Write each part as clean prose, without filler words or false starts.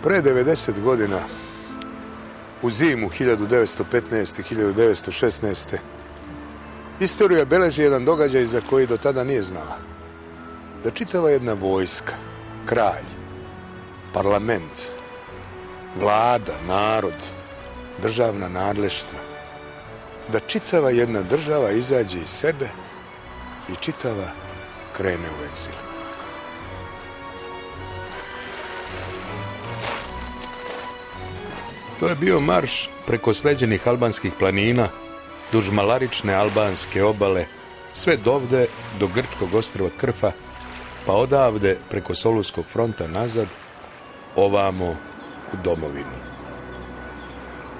Pre 90 godina, u zimu 1915. i 1916. istorija beleži jedan događaj za koji do tada nije znala. Da čitava jedna vojska, kralj, parlament, vlada, narod, državna nadleštva, da čitava jedna država izađe iz sebe i čitava krene u egzil. To je bio marš preko sleđenih albanskih planina, duž malarične albanske obale, sve dovde do grčkog ostrva Krfa, pa odavde preko Solunskog fronta nazad, ovamo u domovinu.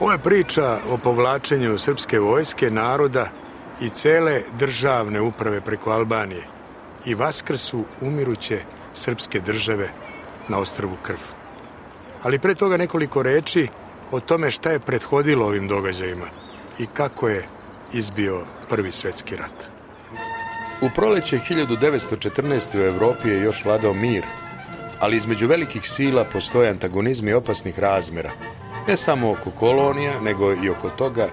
Ovo je priča o povlačenju srpske vojske, naroda i cele državne uprave preko Albanije i vaskrsu umiruće srpske države na ostrvu Krf. Ali pre toga nekoliko reči o tome šta je prethodilo ovim događajima i kako je izbio Prvi svjetski rat. U proleće 1914. u Evropi je još vladao mir, ali između velikih sila postoje antagonizmi opasnih razmjera, ne samo oko kolonija, nego i oko toga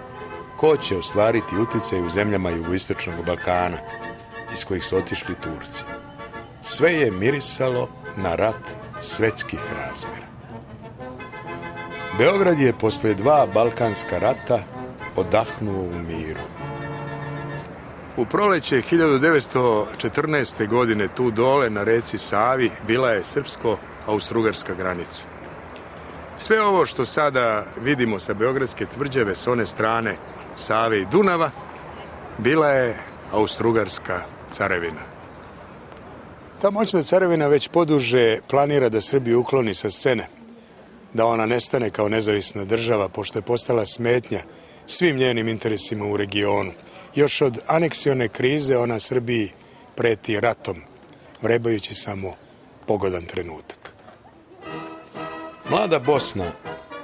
ko će ostvariti uticaj u zemljama jugoistočnog Balkana, iz kojih su otišli Turci. Sve je mirisalo na rat svjetskih razmjera. Beograd je posle 2 balkanska rata odahnuo u miru. U proleće 1914. godine tu dole na reci Savi bila je srpsko-austrougarska granica. Sve ovo što sada vidimo sa Beogradske tvrđave s one strane Save i Dunava bila je Austrougarska carevina. Ta moćna carevina već poduže planira da Srbiju ukloni sa scene, da ona nestane kao nezavisna država, pošto je postala smetnja svim njenim interesima u regionu. Još od aneksione krize ona Srbiji preti ratom, vrebajući samo pogodan trenutak. Mlada Bosna,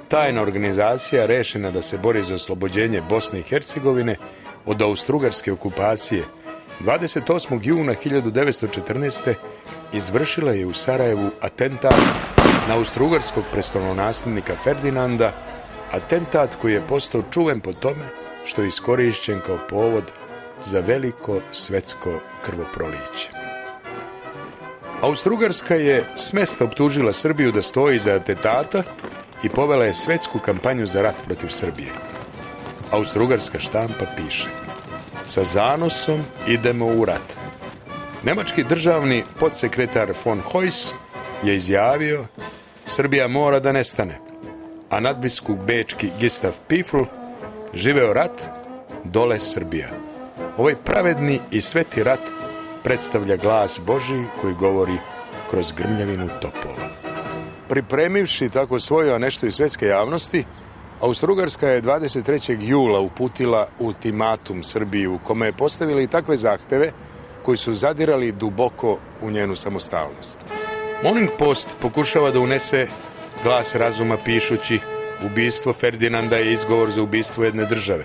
tajna organizacija rešena da se bori za oslobođenje Bosne i Hercegovine od austrougarske okupacije, 28. juna 1914. izvršila je u Sarajevu atentat na austrougarskog prestolonasljednika Ferdinanda, atentat koji je postao čuven po tome što je iskorišćen kao povod za veliko svetsko krvoproliće. Austrougarska je smesta optužila Srbiju da stoji iza atentata i povela je svetsku kampanju za rat protiv Srbije. Austrougarska štampa piše: sa zanosom idemo u rat. Nemački državni podsekretar von Heuss je izjavio: Srbija mora da nestane, a nadbiskup bečki Gustav Pifl: živeo rat, dole Srbija. Ovaj pravedni i sveti rat predstavlja glas Božji koji govori kroz grmljavinu topova. Pripremivši tako svoje nešto iz svjetske javnosti, Austrougarska je 23. jula uputila ultimatum Srbiji u kome je postavila i takve zahteve koji su zadirali duboko u njenu samostalnost. Morning Post pokušava da unese glas razuma pišući: ubistvo Ferdinanda je izgovor za ubistvo jedne države.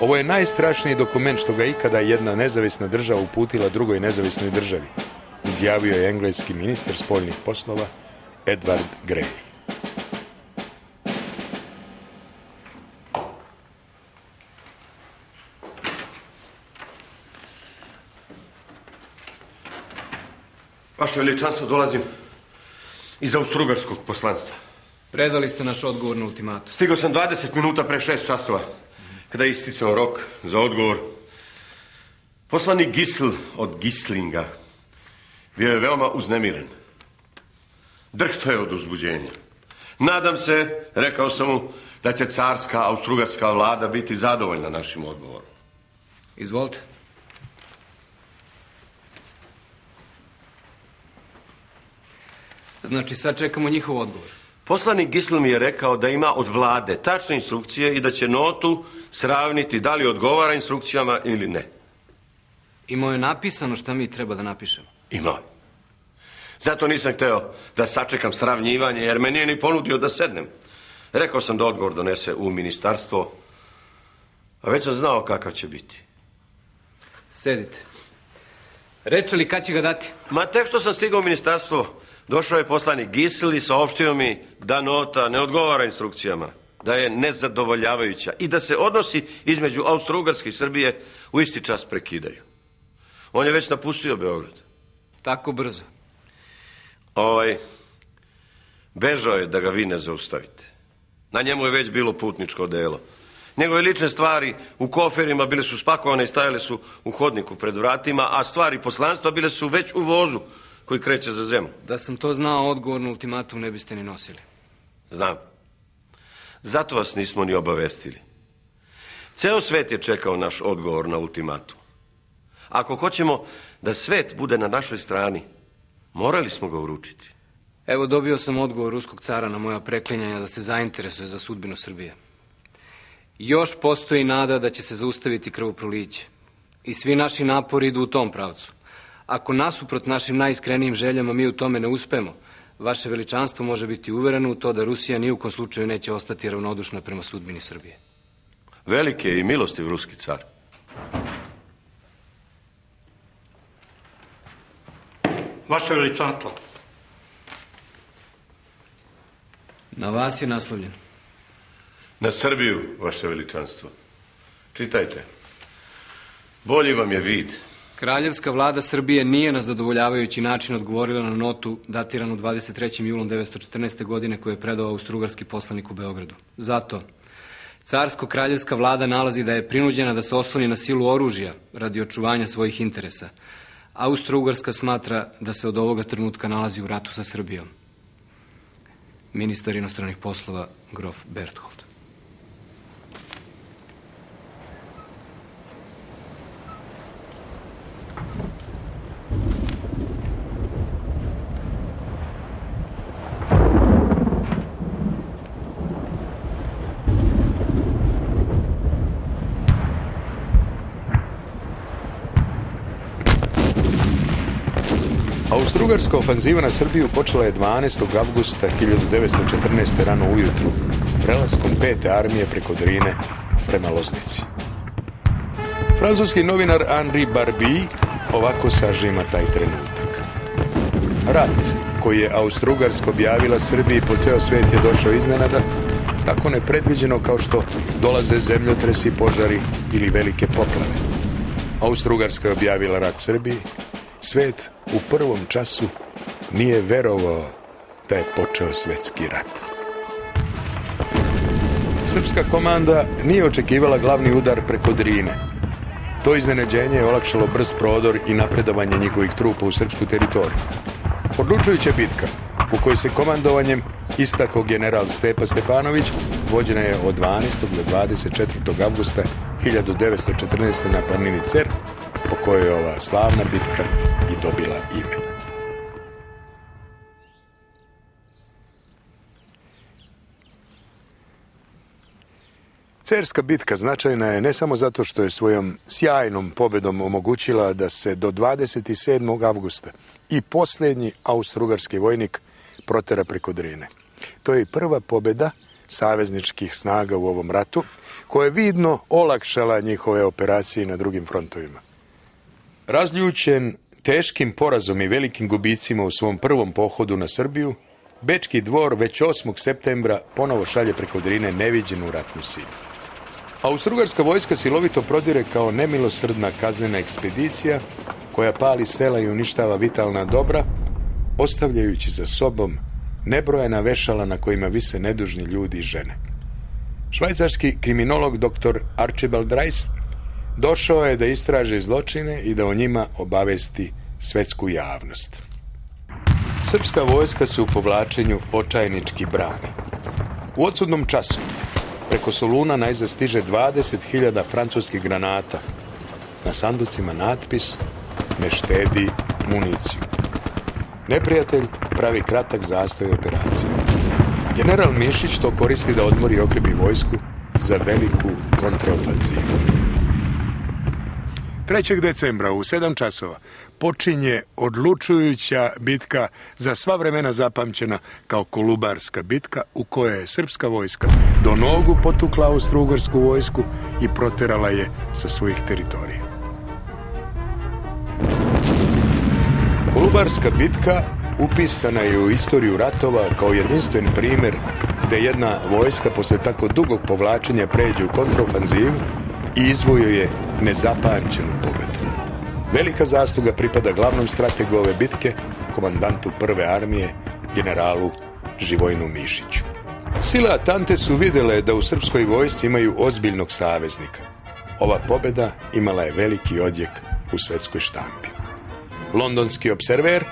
Ovo je najstrašniji dokument što ga ikada jedna nezavisna država uputila drugoj nezavisnoj državi, izjavio je engleski ministar spoljnih poslova Edward Grey. Vaše veličanstvo, dolazim iz austrougarskog poslanstva. Predali ste naš odgovor na ultimatum. Stigao sam 20 minuta pre 6 časova, kada je isticao rok za odgovor. Poslanik Gisl od Gislinga bio je veoma uznemiren. Drhto je od uzbuđenja. Nadam se, rekao sam mu, da će carska austrougarska vlada biti zadovoljna našim odgovorom. Izvolite. Znači, sad čekamo njihov odgovor. Poslanik Gisl mi je rekao da ima od vlade tačne instrukcije i da će notu sravniti da li odgovara instrukcijama ili ne. Imao je napisano šta mi treba da napišemo. Imao je. Zato nisam hteo da sačekam sravnjivanje, jer me nije ni ponudio da sednem. Rekao sam da odgovor donese u ministarstvo, a već sam znao kakav će biti. Sedite. Reče li kad će ga dati? Ma tek što sam stigao u ministarstvo, Došao je poslanik Gisl i saopštio mi da nota ne odgovara instrukcijama, da je nezadovoljavajuća i da se odnosi između Austro-Ugarske i Srbije u isti čas prekidaju. On je već napustio Beograd. Tako brzo? Bežao je da ga vi ne zaustavite. Na njemu je već bilo putničko odelo. Njegove lične stvari u koferima bile su spakovane i stajale su u hodniku pred vratima, a stvari poslanstva bile su već u vozu koji kreće za zemlju. Da sam to znao, odgovor na ultimatum ne biste ni nosili. Znam. Zato vas nismo ni obavestili. Ceo svet je čekao naš odgovor na ultimatum. Ako hoćemo da svet bude na našoj strani, morali smo ga uručiti. Evo, dobio sam odgovor ruskog cara na moja preklinjanja da se zainteresuje za sudbinu Srbije. Još postoji nada da će se zaustaviti krvoproliće. I svi naši napori idu u tom pravcu. Ako nasuprot našim najiskrenijim željama mi u tome ne uspemo, vaše veličanstvo može biti uvereno u to da Rusija ni u kom slučaju neće ostati ravnodušna prema sudbini Srbije. Veliki je i milostiv ruski car. Vaše veličanstvo. Na vas je naslovljen. Na Srbiju, vaše veličanstvo. Čitajte. Bolji vam je vid. Kraljevska vlada Srbije nije na zadovoljavajući način odgovorila na notu datiranu 23. julom 1914. godine koju je predao austrougarski poslanik u Beogradu. Zato carsko-kraljevska vlada nalazi da je prinuđena da se osloni na silu oružja radi očuvanja svojih interesa. Austrougarska smatra da se od ovoga trenutka nalazi u ratu sa Srbijom. Ministar inostranih poslova grof Berthold. Austrougarska ofanziva na Srbiju počela je 12. avgusta 1914. rano ujutru, prelaskom 5. armije preko Drine prema Loznici. Francuski novinar Henri Barby ovako sažima taj trenutak. Rat koji je Austrougarska objavila Srbiji po ceo svet je došao iznenada, tako nepredviđeno kao što dolaze zemljotresi, požari ili velike poplave. Austrougarska je objavila rat Srbiji. Svet u prvom času nije verovao da je počeo svetski rat. Srpska komanda nije očekivala glavni udar preko Drine. To iznenađenje je olakšalo brz prodor i napredovanje njihovih trupa u srpsku teritoriju. Odlučujuća bitka, u kojoj se komandovanjem istakao general Stepa Stepanović, vođena je od 12. do 24. avgusta 1914. na planini Cer, po kojoj je ova slavna bitka i dobila ime. Cerska bitka značajna je ne samo zato što je svojom sjajnom pobedom omogućila da se do 27. avgusta i posljednji austrougarski vojnik protera preko Drine. To je i prva pobjeda savezničkih snaga u ovom ratu, koja je vidno olakšala njihove operacije na drugim frontovima. Razljučen teškim porazom i velikim gubicima u svom prvom pohodu na Srbiju, Bečki dvor već 8. septembra ponovo šalje preko Drine neviđenu ratnu silu. Austrougarska vojska silovito prodire kao nemilosrdna kaznena ekspedicija koja pali sela i uništava vitalna dobra, ostavljajući za sobom nebrojena vešala na kojima vise nedužni ljudi i žene. Švajcarski kriminolog dr. Archibald Rice došao je da istraži zločine i da o njima obavesti svetsku javnost. Srpska vojska se u povlačenju očajnički brani. U odsudnom času preko Soluna najzad stiže 20.000 francuskih granata. Na sanducima natpis "Ne štedi municiju". Neprijatelj pravi kratak zastoj operacije. General Mišić to koristi da odmori i okrepi vojsku za veliku kontraofanzivu. 3. decembra u 7 časova počinje odlučujuća bitka za sva vremena zapamćena kao Kolubarska bitka, u kojoj je srpska vojska do nogu potukla austrougarsku vojsku i proterala je sa svojih teritorija. Kolubarska bitka upisana je u istoriju ratova kao jedinstven primjer da jedna vojska posle tako dugog povlačenja pređe u kontrofanzivu i izvojuje nezapamćenu pobedu. Velika zasluga pripada glavnom strategu ove bitke, komandantu prve armije, generalu Živojinu Mišiću. Sile Atante su vidjele da u srpskoj vojsci imaju ozbiljnog saveznika. Ova pobjeda imala je veliki odjek u svetskoj štampi. Londonski observer,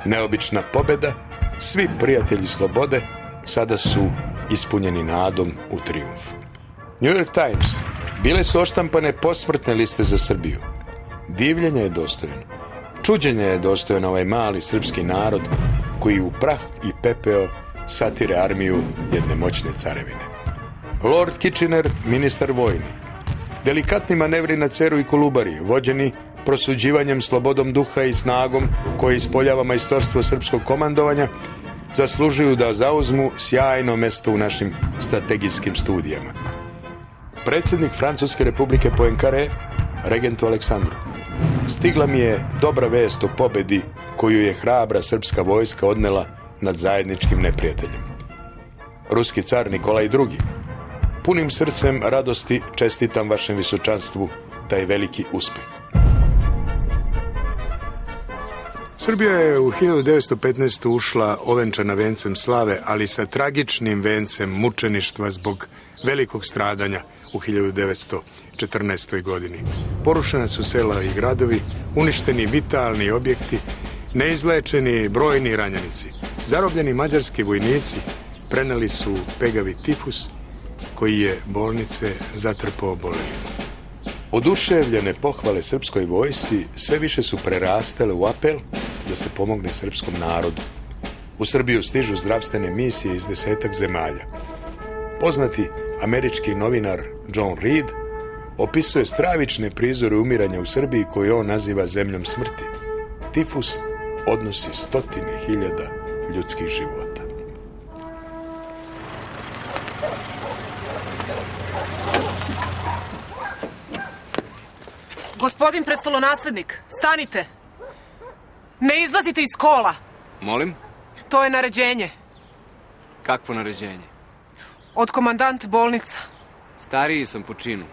neobična pobjeda, svi prijatelji slobode sada su ispunjeni nadom u trijumf. New York Times, bile su oštampane posmrtne liste za Srbiju. Divljenja je dostojan. Čuđenja je dostojan ovaj mali srpski narod koji u prah i pepeo satire armiju jedne moćne carevine. Lord Kitchener, ministar vojni. Delikatni manevri na Ceru i Kolubari, vođeni prosuđivanjem slobodom duha i snagom koje ispoljava majstorstvo srpskog komandovanja, zaslužuju da zauzmu sjajno mesto u našim strategijskim studijama. Predsjednik Francuske republike Poincaré, regentu Aleksandru. Stigla mi je dobra vest o pobedi koju je hrabra srpska vojska odnela nad zajedničkim neprijateljem. Ruski car Nikolaj II. Punim srcem radosti čestitam vašem visočanstvu taj veliki uspjeh. Srbija je u 1915. ušla ovenčana vencem slave, ali sa tragičnim vencem mučeništva zbog velikog stradanja u 1914. godini. Porušena su sela i gradovi, uništeni vitalni objekti, neizlečeni brojni ranjenici. Zarobljeni mađarski vojnici preneli su pegavi tifus koji je bolnice zatrpao bolelim. Oduševljene pohvale srpskoj vojsci sve više su prerastale u apel da se pomogne srpskom narodu. U Srbiju stižu zdravstvene misije iz 10 zemalja. Poznati američki novinar John Reed opisuje stravične prizore umiranja u Srbiji koje on naziva zemljom smrti. Tifus odnosi 100.000 ljudskih života. Gospodin prestolonaslednik, stanite! Ne izlazite iz kola! Molim? To je naređenje. Kakvo naređenje? Od komandant bolnica. Stariji sam po činu.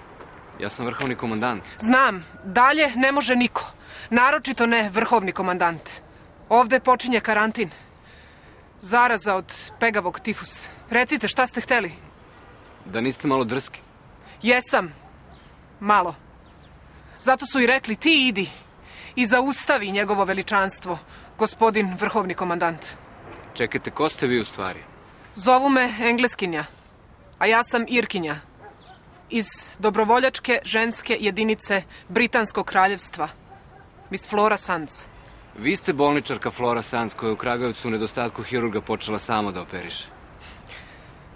Ja sam vrhovni komandant. Znam, dalje ne može niko. Naročito ne vrhovni komandant. Ovde počinje karantin. Zaraza od pegavog tifusa. Recite, šta ste hteli? Da niste malo drski? Jesam. Malo. Zato su i rekli, ti idi i zaustavi njegovo veličanstvo, gospodin vrhovni komandant. Čekajte, ko ste vi u stvari? Zovu me Engleskinja, a ja sam Irkinja. Iz dobrovoljačke ženske jedinice Britanskog kraljevstva. Miss Flora Sands. Vi ste bolničarka Flora Sands koja je u Kragujevcu u nedostatku hirurga počela sama da operiše.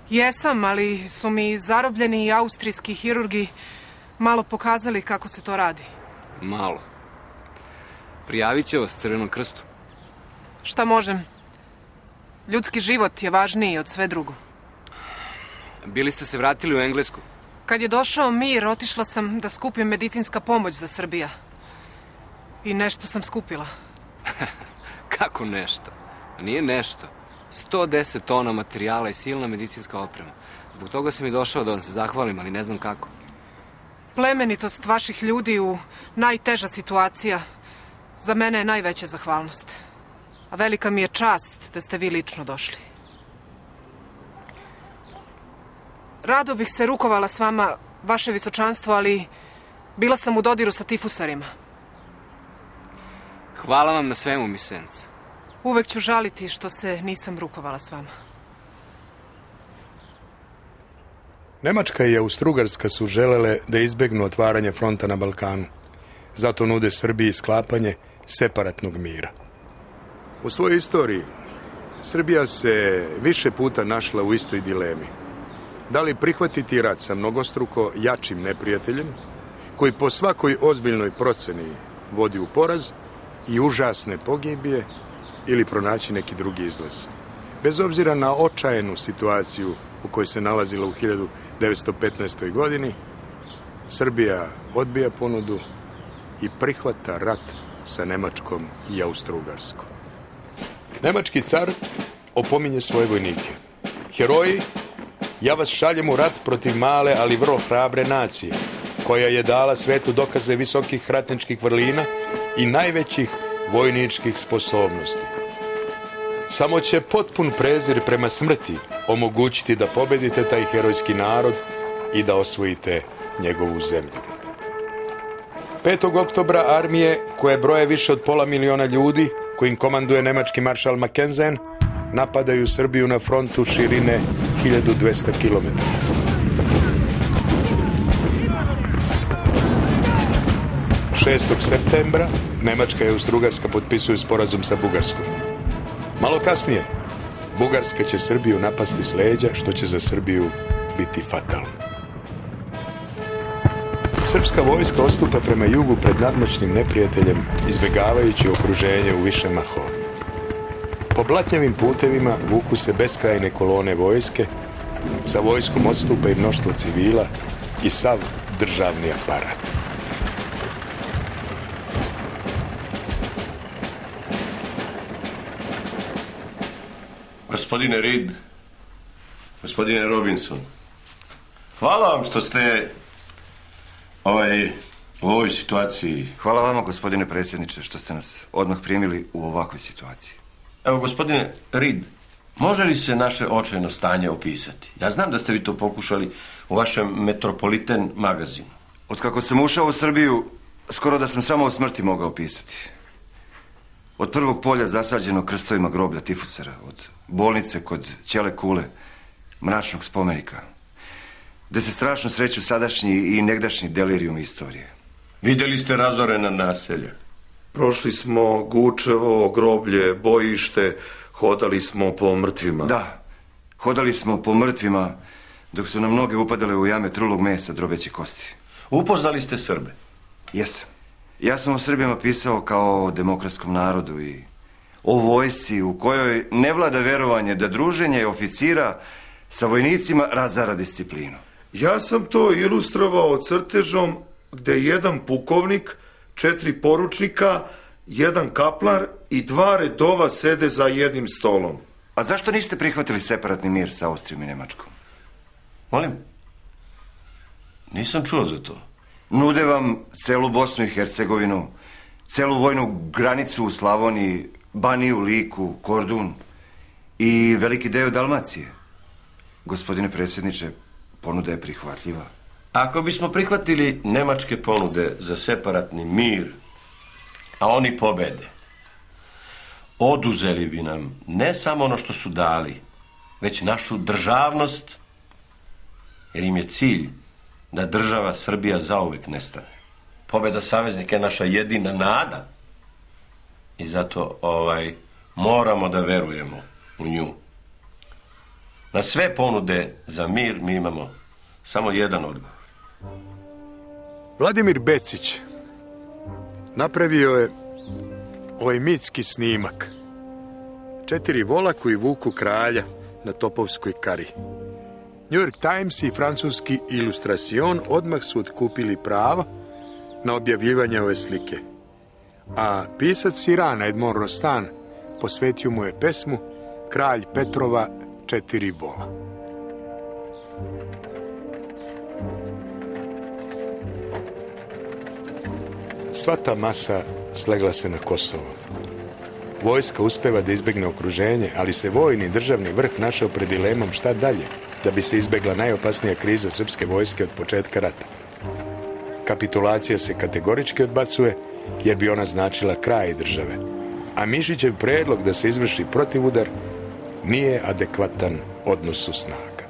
Jesam, ali su mi zarobljeni austrijski hirurgi malo pokazali kako se to radi. Malo. Prijavit će vas Crvenom krstu. Šta možem? Ljudski život je važniji od sve drugo. Bili ste se vratili u Englesku? Kad je došao mir, otišla sam da skupim medicinska pomoć za Srbija. I nešto sam skupila. Kako nešto? Nije nešto. 110 tona materijala i silna medicinska oprema. Zbog toga sam i došao da vam se zahvalim, ali ne znam kako. Plemenitost vaših ljudi u najteža situacija za mene je najveća zahvalnost. A velika mi je čast da ste vi lično došli. Rado bih se rukovala s vama, vaše visočanstvo, ali bila sam u dodiru sa tifusarima. Hvala vam na svemu, Miss Sands. Uvek ću žaliti što se nisam rukovala s vama. Nemačka i Austrougarska su želele da izbegnu otvaranje fronta na Balkanu. Zato nude Srbiji sklapanje separatnog mira. U svojoj istoriji Srbija se više puta našla u istoj dilemi. Da li prihvatiti rat sa mnogostruko jačim neprijateljem, koji po svakoj ozbiljnoj proceni vodi u poraz i užasne pogibije, ili pronaći neki drugi izlaz. Bez obzira na očajenu situaciju u kojoj se nalazila u 1915. godini, Srbija odbija ponudu i prihvata rat sa Nemačkom i Austrougarskom. Nemački car opominje svoje vojnike. Heroji, ja vas šaljem u rat protiv male, ali vrlo hrabre nacije, koja je dala svetu dokaze visokih ratničkih vrlina i najvećih vojničkih sposobnosti. Samo će potpun prezir prema smrti omogućiti da pobedite taj herojski narod i da osvojite njegovu zemlju. 5. oktobra armije, koje broje više od 500.000 ljudi, kojim komanduje nemački maršal Mackensen, napadaju Srbiju na frontu širine 1200 km. Septembra Nemačka i Austro-Ugarska potpisuju sporazum sa Bugarskom. Malo kasnije, Bugarska će Srbiju napasti s leđa, što će za Srbiju biti fatalno. Srpska vojska odstupa prema jugu pred nadmoćnim neprijateljem, izbjegavajući okruženje u više mahova. Po blatnjavim putevima vuku se beskrajne kolone vojske, za vojskom odstupa i mnoštvo civila i sav državni aparat. Gospodine Reed, gospodine Robinson, hvala vam što ste u ovoj situaciji. Hvala vama, gospodine predsjedniče, što ste nas odmah primili u ovakvoj situaciji. Evo, gospodine Reed, može li se naše očajno stanje opisati? Ja znam da ste vi to pokušali u vašem Metropolitan magazinu. Otkako sam ušao u Srbiju, skoro da sam samo o smrti mogao opisati. Od prvog polja zasađenog krstovima groblja tifusera, od bolnice kod Ćele Kule, mračnog spomenika, gde se strašno sreću sadašnji i negdašnji delirijum istorije. Vidjeli ste razorena naselja? Prošli smo Gučevo, groblje, bojište, hodali smo po mrtvima. Da, hodali smo po mrtvima, dok su nam noge upadale u jame trulog mesa drobeći kosti. Upoznali ste Srbe? Jesam. Ja sam o Srbima pisao kao o demokratskom narodu i o vojsci u kojoj ne vlada verovanje da druženje oficira sa vojnicima razara disciplinu. Ja sam to ilustrovao crtežom gde jedan pukovnik, 4 poručnika, jedan kaplar i 2 redova sede za jednim stolom. A zašto niste prihvatili separatni mir sa Austrijom i Nemačkom? Molim? Nisam čuo za to. Nude vam celu Bosnu i Hercegovinu, celu vojnu granicu u Slavoniji, Baniju, Liku, Kordun i veliki deo Dalmacije. Gospodine predsjedniče, ponuda je prihvatljiva. Ako bismo prihvatili nemačke ponude za separatni mir, a oni pobede, oduzeli bi nam ne samo ono što su dali, već našu državnost, jer im je cilj da država Srbija zauvek nestane. Pobeda saveznika je naša jedina nada i zato moramo da verujemo u nju. Na sve ponude za mir mi imamo samo jedan odgovor. Vladimir Becić napravio je ovaj mitski snimak. 4 vola koji vuku kralja na Topovskoj kari. New York Times i francuski Illustration odmah su otkupili pravo na objavljivanje ove slike. A pisac Irana Edmond Rostand posvetio mu je pesmu Kralj Petrova 4 vola. Sva ta masa slegla se na Kosovo. Vojska uspeva da izbegne okruženje, ali se vojni državni vrh našao pred dilemom šta dalje, da bi se izbegla najopasnija kriza srpske vojske od početka rata. Kapitulacija se kategorički odbacuje, jer bi ona značila kraj države, a Mišićev predlog da se izvrši protivudar nije adekvatan odnosu snaga.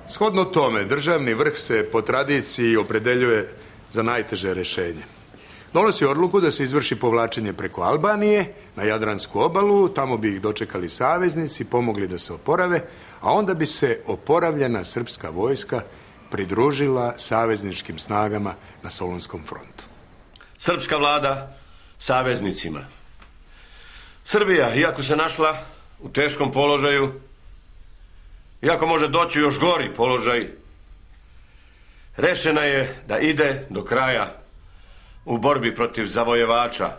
Shodno tome, državni vrh se po tradiciji opredeljuje za najteže rješenje. Donosi odluku da se izvrši povlačenje preko Albanije na Jadransku obalu, tamo bi ih dočekali saveznici, pomogli da se oporave, a onda bi se oporavljena srpska vojska pridružila savezničkim snagama na Solunskom frontu. Srpska vlada saveznicima. Srbija, iako se našla u teškom položaju, iako može doći još gori položaj, rešena je da ide do kraja u borbi protiv zavojevača,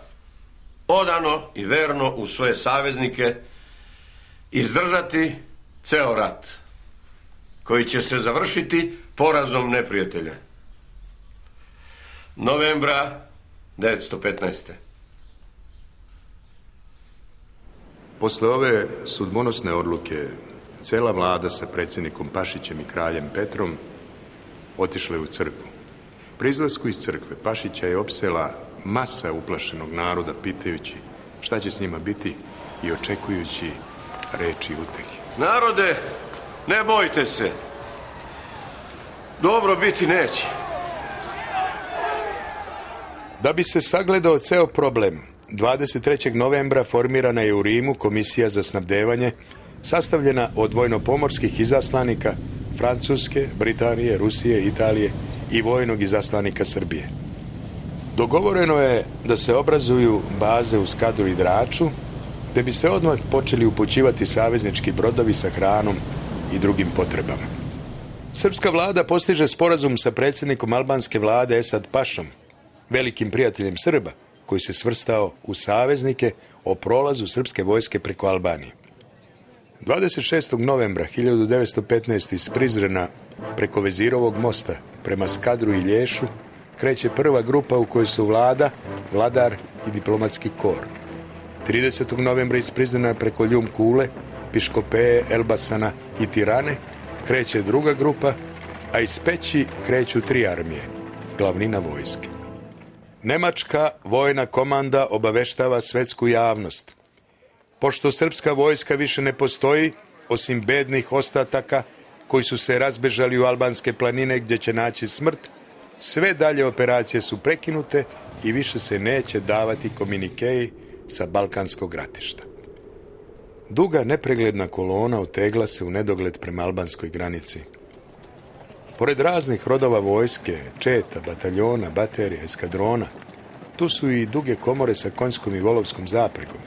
odano i verno u svoje saveznike izdržati ceo rat, koji će se završiti porazom neprijatelja. Novembra 1915. Posle ove sudbonosne odluke, cela vlada sa predsjednikom Pašićem i kraljem Petrom otišla je u crkvu. Pri izlasku iz crkve Pašića je opsela masa uplašenog naroda, pitajući šta će s njima biti i očekujući reči utehe. Narode, ne bojte se. Dobro biti neće. Da bi se sagledao ceo problem, 23. novembra formirana je u Rimu komisija za snabdevanje, sastavljena od vojno-pomorskih izaslanika Francuske, Britanije, Rusije, Italije i vojnog izaslanika Srbije. Dogovoreno je da se obrazuju baze u Skadru i Draču, gde bi se odmah počeli upućivati saveznički brodovi sa hranom i drugim potrebama. Srpska vlada postiže sporazum sa predsjednikom albanske vlade Esad Pašom, velikim prijateljem Srba, koji se svrstao u saveznike o prolazu srpske vojske preko Albanije. 26. novembra 1915. iz Prizrena preko Vezirovog mosta prema Skadru i Lješu kreće prva grupa u kojoj su vlada, vladar i diplomatski kor. 30. novembra iz Prizrena preko Ljum Kule, Piškopeje, Elbasana i Tirane kreće druga grupa, a iz Peći kreću 3 armije, glavnina vojske. Nemačka vojna komanda obaveštava svetsku javnost. Pošto srpska vojska više ne postoji, osim bednih ostataka koji su se razbežali u albanske planine gdje će naći smrt, sve dalje operacije su prekinute i više se neće davati komunikeji sa balkanskog ratišta. Duga nepregledna kolona otegla se u nedogled prema albanskoj granici. Pored raznih rodova vojske, četa, bataljona, baterija, eskadrona, tu su i duge komore sa konjskom i volovskom zapregom,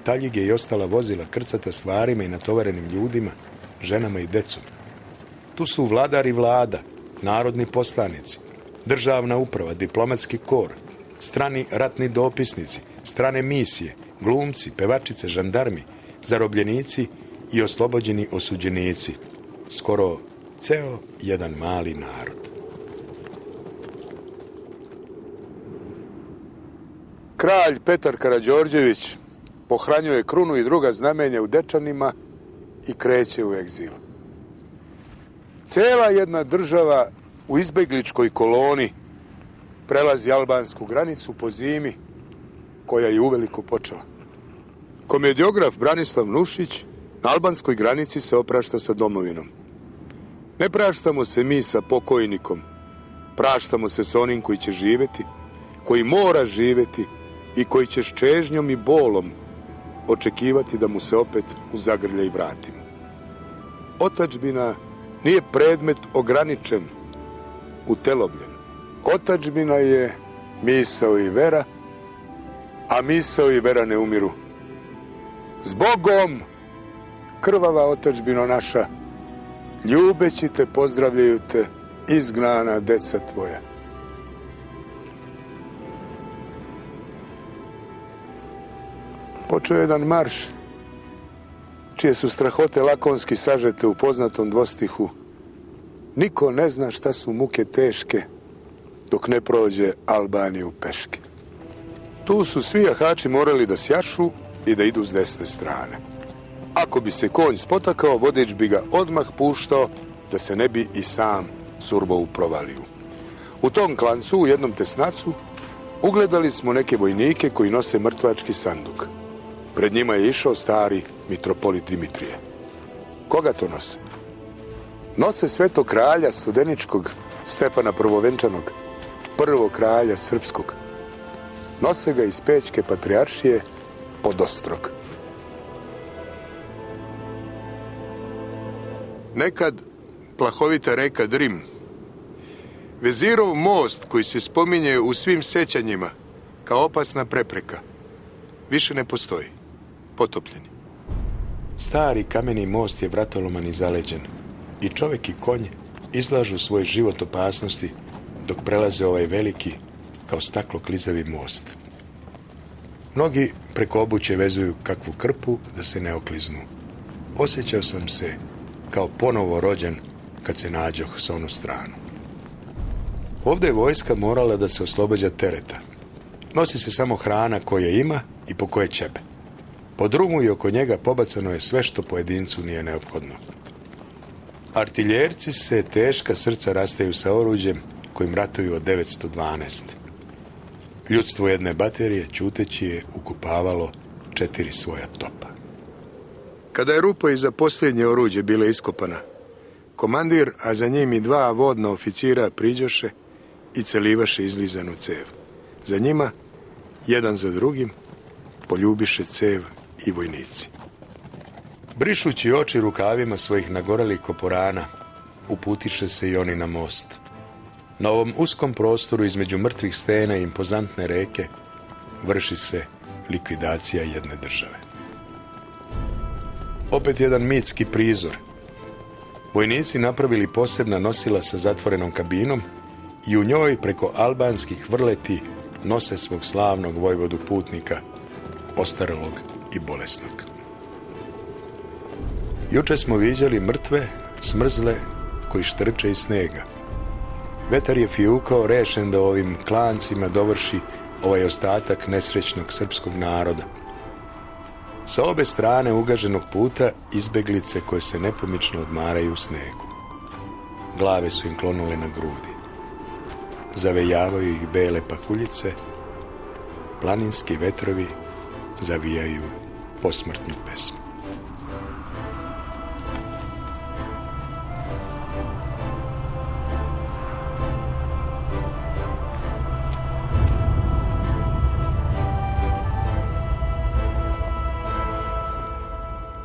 taljige i ostala vozila krcata stvarima i natovarenim ljudima, ženama i decom. Tu su vladar i vlada, narodni poslanici, državna uprava, diplomatski kor, strani ratni dopisnici, strane misije, glumci, pevačice, žandarmi, zarobljenici i oslobođeni osuđenici. Skoro ceo jedan mali narod. Kralj Petar Karađorđević pohranjuje krunu i druga znamenja u Dečanima i kreće u egzil. Cela jedna država u izbegličkoj koloni prelazi albansku granicu po zimi koja je uveliko počela. Komediograf Branislav Nušić na albanskoj granici se oprašta sa domovinom. Ne praštamo se mi sa pokojnikom, praštamo se sa onim koji će živjeti, koji mora živjeti i koji će s čežnjom i bolom očekivati da mu se opet u zagrljaj vratimo. Otadžbina nije predmet ograničen, utelobljen. Otadžbina je misao i vera, a misao i vera ne umiru. Zbogom, krvava otadžbino naša, ljubeći te pozdravljaju te izgnana deca tvoja. Počeo je jedan marš, čije su strahote lakonski sažete u poznatom dvostihu. Niko ne zna šta su muke teške, dok ne prođe Albaniju peške. Tu su svi jahači morali da sjašu i da idu s desne strane. Ako bi se konj spotakao, vodič bi ga odmah puštao da se ne bi i sam surbo u provaliju. U tom klancu, u jednom tesnacu, ugledali smo neke vojnike koji nose mrtvački sanduk. Pred njima je išao stari mitropolit Dimitrije. Koga to nose? Nose svetog kralja studeničkog Stefana Prvovenčanog, prvog kralja srpskog. Nose ga iz Pećke patrijaršije pod Ostrog. Nekad plahovita reka Drim, Vezirov most koji se spominje u svim sećanjima kao opasna prepreka, više ne postoji, potopljeni. Stari kameni most je vratoloman i zaleđen i čovjek i konj izlažu svoj život opasnosti dok prelaze ovaj veliki kao staklo klizavi most. Mnogi preko obuće vezuju kakvu krpu da se ne okliznu. Osjećao sam se kao ponovo rođen kad se nađoh s onu stranu. Ovdje je vojska morala da se oslobađa tereta. Nosi se samo hrana koje ima i po koje ćebe. Po drumu i oko njega pobacano je sve što pojedincu nije neophodno. Artiljerci se teška srca rastaju sa oruđem kojim ratuju od 912. Ljudstvo jedne baterije, ćuteći je, ukopavalo 4 svoja topa. Kada je rupa iza posljednje oruđe bila iskopana, komandir, a za njim i 2 vodna oficira priđoše i celivaše izlizanu cev. Za njima, jedan za drugim, poljubiše cev i vojnici. Brišući oči rukavima svojih nagorelih koporana, uputiše se i oni na most. Na ovom uskom prostoru između mrtvih stena i impozantne reke vrši se likvidacija jedne države. Opet jedan mitski prizor. Vojnici napravili posebna nosila sa zatvorenom kabinom i u njoj preko albanskih vrleti nose svog slavnog vojvodu putnika, ostarelog i bolesnog. Juče smo viđali mrtve, smrzle, koji štrče iz snega. Vetar je fijukao rešen da ovim klancima dovrši ovaj ostatak nesrećnog srpskog naroda. Sa obe strane ugaženog puta izbeglice koje se nepomično odmaraju u snegu. Glave su im klonule na grudi. Zavejavaju ih bele pahuljice, planinski vetrovi zavijaju posmrtnu pesmu.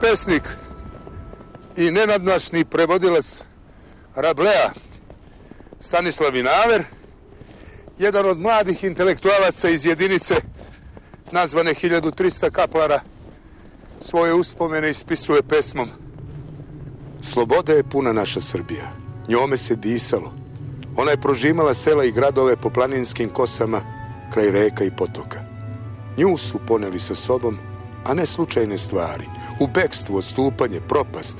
Pesnik i nenadmašni prevodilac Rablea Stanislav Vinaver, jedan od mladih intelektualaca iz jedinice nazvane 1300 kaplara, svoje uspomene ispisuje pesmom. Slobode je puna naša Srbija, njome se disalo. Ona je prožimala sela i gradove po planinskim kosama, kraj reka i potoka. Nju su poneli sa sobom, a ne slučajne stvari, u bekstvu, odstupanje, propast,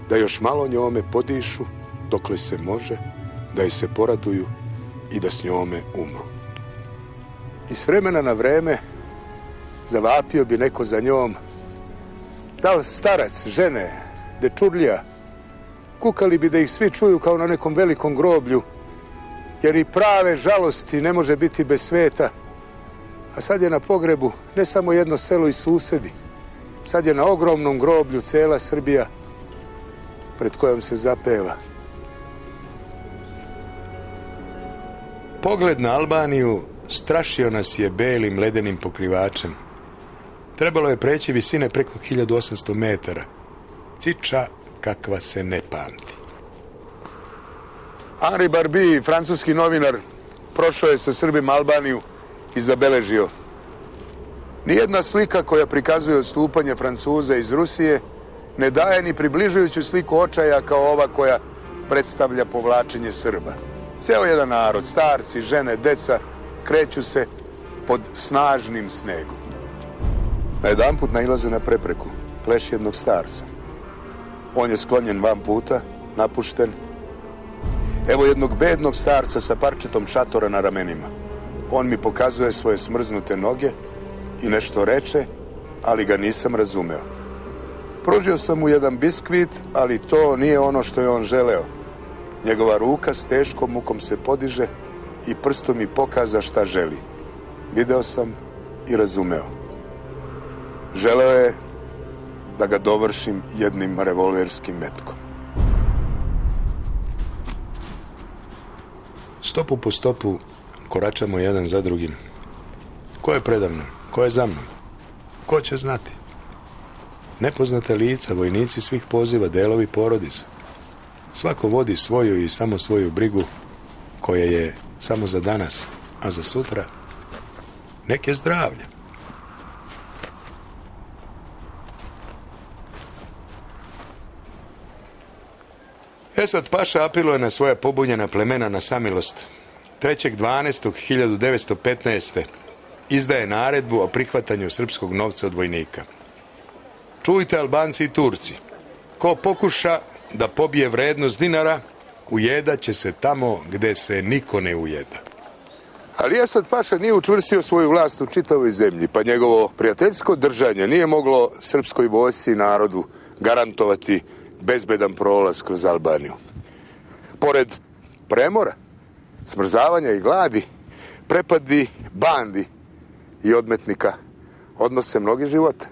da još malo njome podišu, dokle se može, da je se poraduju i da s njome umru. I s vremena na vreme zavapio bi neko za njom, da li starac, žene, dečurlija, kukali bi da ih svi čuju kao na nekom velikom groblju, jer i prave žalosti ne može biti bez sveta. A sad je na pogrebu ne samo jedno selo i susedi, sad je na ogromnom groblju cela Srbija pred kojom se zapeva. Pogled na Albaniju strašio nas je belim ledenim pokrivačem. Trebalo je preći visine preko 1800 metara. Ciča kakva se ne pamti. Henri Barbi, francuski novinar, prošao je sa Srbima Albaniju i zabeležio: nijedna slika koja prikazuje odstupanje Francuza iz Rusije ne daje ni približujuću sliku očaja kao ova koja predstavlja povlačenje Srba. Ceo jedan narod, starci, žene, deca, kreću se pod snažnim snegom. Najedanput nailaze na prepreku, pleš jednog starca. On je sklonjen van puta, napušten. Evo jednog bednog starca sa parčetom šatora na ramenima. On mi pokazuje svoje smrznute noge i nešto reče, ali ga nisam razumeo. Pružio sam mu jedan biskvit, ali to nije ono što je on želeo. Njegova ruka s teškom mukom se podiže i prstom mi pokaza šta želi. Video sam i razumeo. Želeo je da ga dovršim jednim revolverskim metkom. Stopu po stopu koračamo jedan za drugim. Ko je predavno? Ko je za mnom? Ko će znati? Nepoznata lica, vojnici svih poziva, delovi porodica. Svako vodi svoju i samo svoju brigu, koja je samo za danas, a za sutra neke zdravlje. Esad paša apeluje na svoja pobunjena plemena na samilost. 3.12.1915. izdaje naredbu o prihvatanju srpskog novca od vojnika. Čujte, Albanci i Turci, ko pokuša da pobije vrednost dinara, ujedat će se tamo gde se niko ne ujeda. Ali Esad paša nije učvrstio svoju vlast u čitavoj zemlji, pa njegovo prijateljsko držanje nije moglo srpskoj vojsci i narodu garantovati bezbedan prolaz kroz Albaniju. Pored premora, smrzavanja i gladi, prepadi bandi i odmetnika odnose mnogi živote.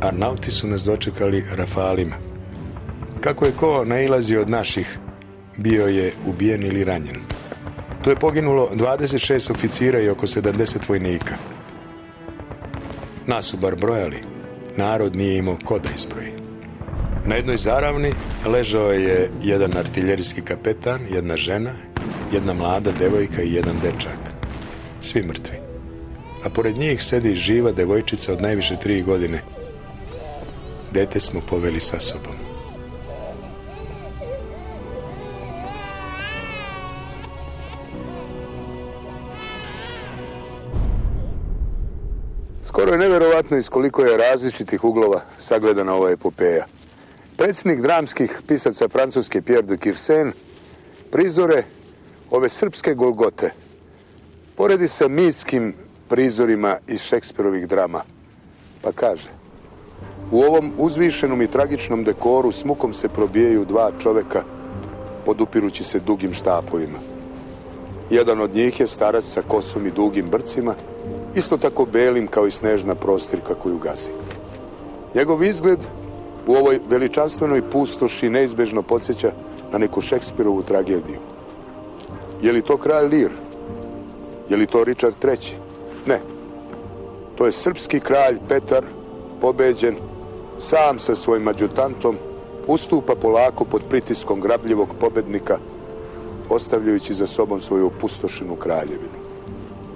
Arnauti su nas dočekali rafalima. Kako je ko nailazio od naših, bio je ubijen ili ranjen. Tu je poginulo 26 oficira i oko 70 vojnika. Nas su bar brojali, narod nije imao ko da izbroji. Na jednoj zaravni ležao je jedan artiljerijski kapetan, jedna žena, jedna mlada devojka i jedan dečak. Svi mrtvi. A pored njih sedi živa devojčica od najviše 3 godine. Dete smo poveli sa sobom. Skoro je neverovatno iz koliko je različitih uglova sagledana ova epopeja. Predsjednik dramskih pisaca Francuske Pierre de Kirsen prizore ove srpske Golgote poredi sa mitskim prizorima iz Šekspirovih drama. Pa kaže, u ovom uzvišenom i tragičnom dekoru s mukom se probijaju 2 čoveka podupirući se dugim štapovima. Jedan od njih je starac sa kosom i dugim brcima, isto tako belim kao i snežna prostirka koju gazi. Njegov izgled u ovoj veličanstvenoj pustoši neizbežno podsjeća na neku Šekspirovu tragediju. Je li to kralj Lir? Je li to Richard III? Ne. To je srpski kralj Petar, pobeđen, sam sa svojim adjutantom, ustupa polako pod pritiskom grabljivog pobednika, ostavljajući za sobom svoju opustošenu kraljevinu.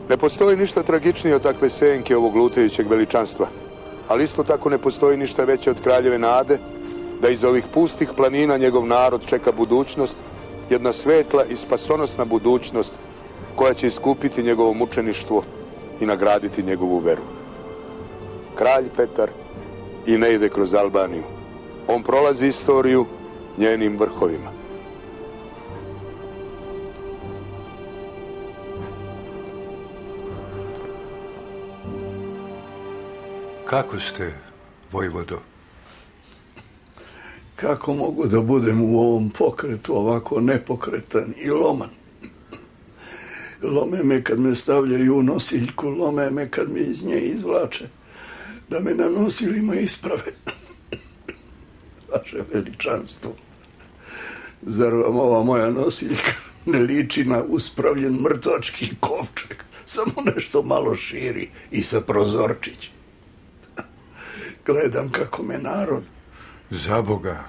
Ne postoji ništa tragičnije od takve senke ovog lutajućeg veličanstva, ali isto tako ne postoji ništa veće od kraljeve nade da iz ovih pustih planina njegov narod čeka budućnost, jedna svetla i spasonosna budućnost koja će iskupiti njegovo mučeništvo i nagraditi njegovu veru. Kralj Petar i ne ide kroz Albaniju. On prolazi istoriju njenim vrhovima. Kako ste, vojvodo? Kako mogu da budem u ovom pokretu ovako nepokretan i loman? Lome me kad me stavljaju u nosiljku, lome me kad me iz nje izvlače, da me na nosilima isprave. Vaše veličanstvo, zar vam ova moja nosiljka ne liči na uspravljen mrtvački kovčeg, samo nešto malo širi i sa prozorčić? Gledam kako me narod... Za Boga,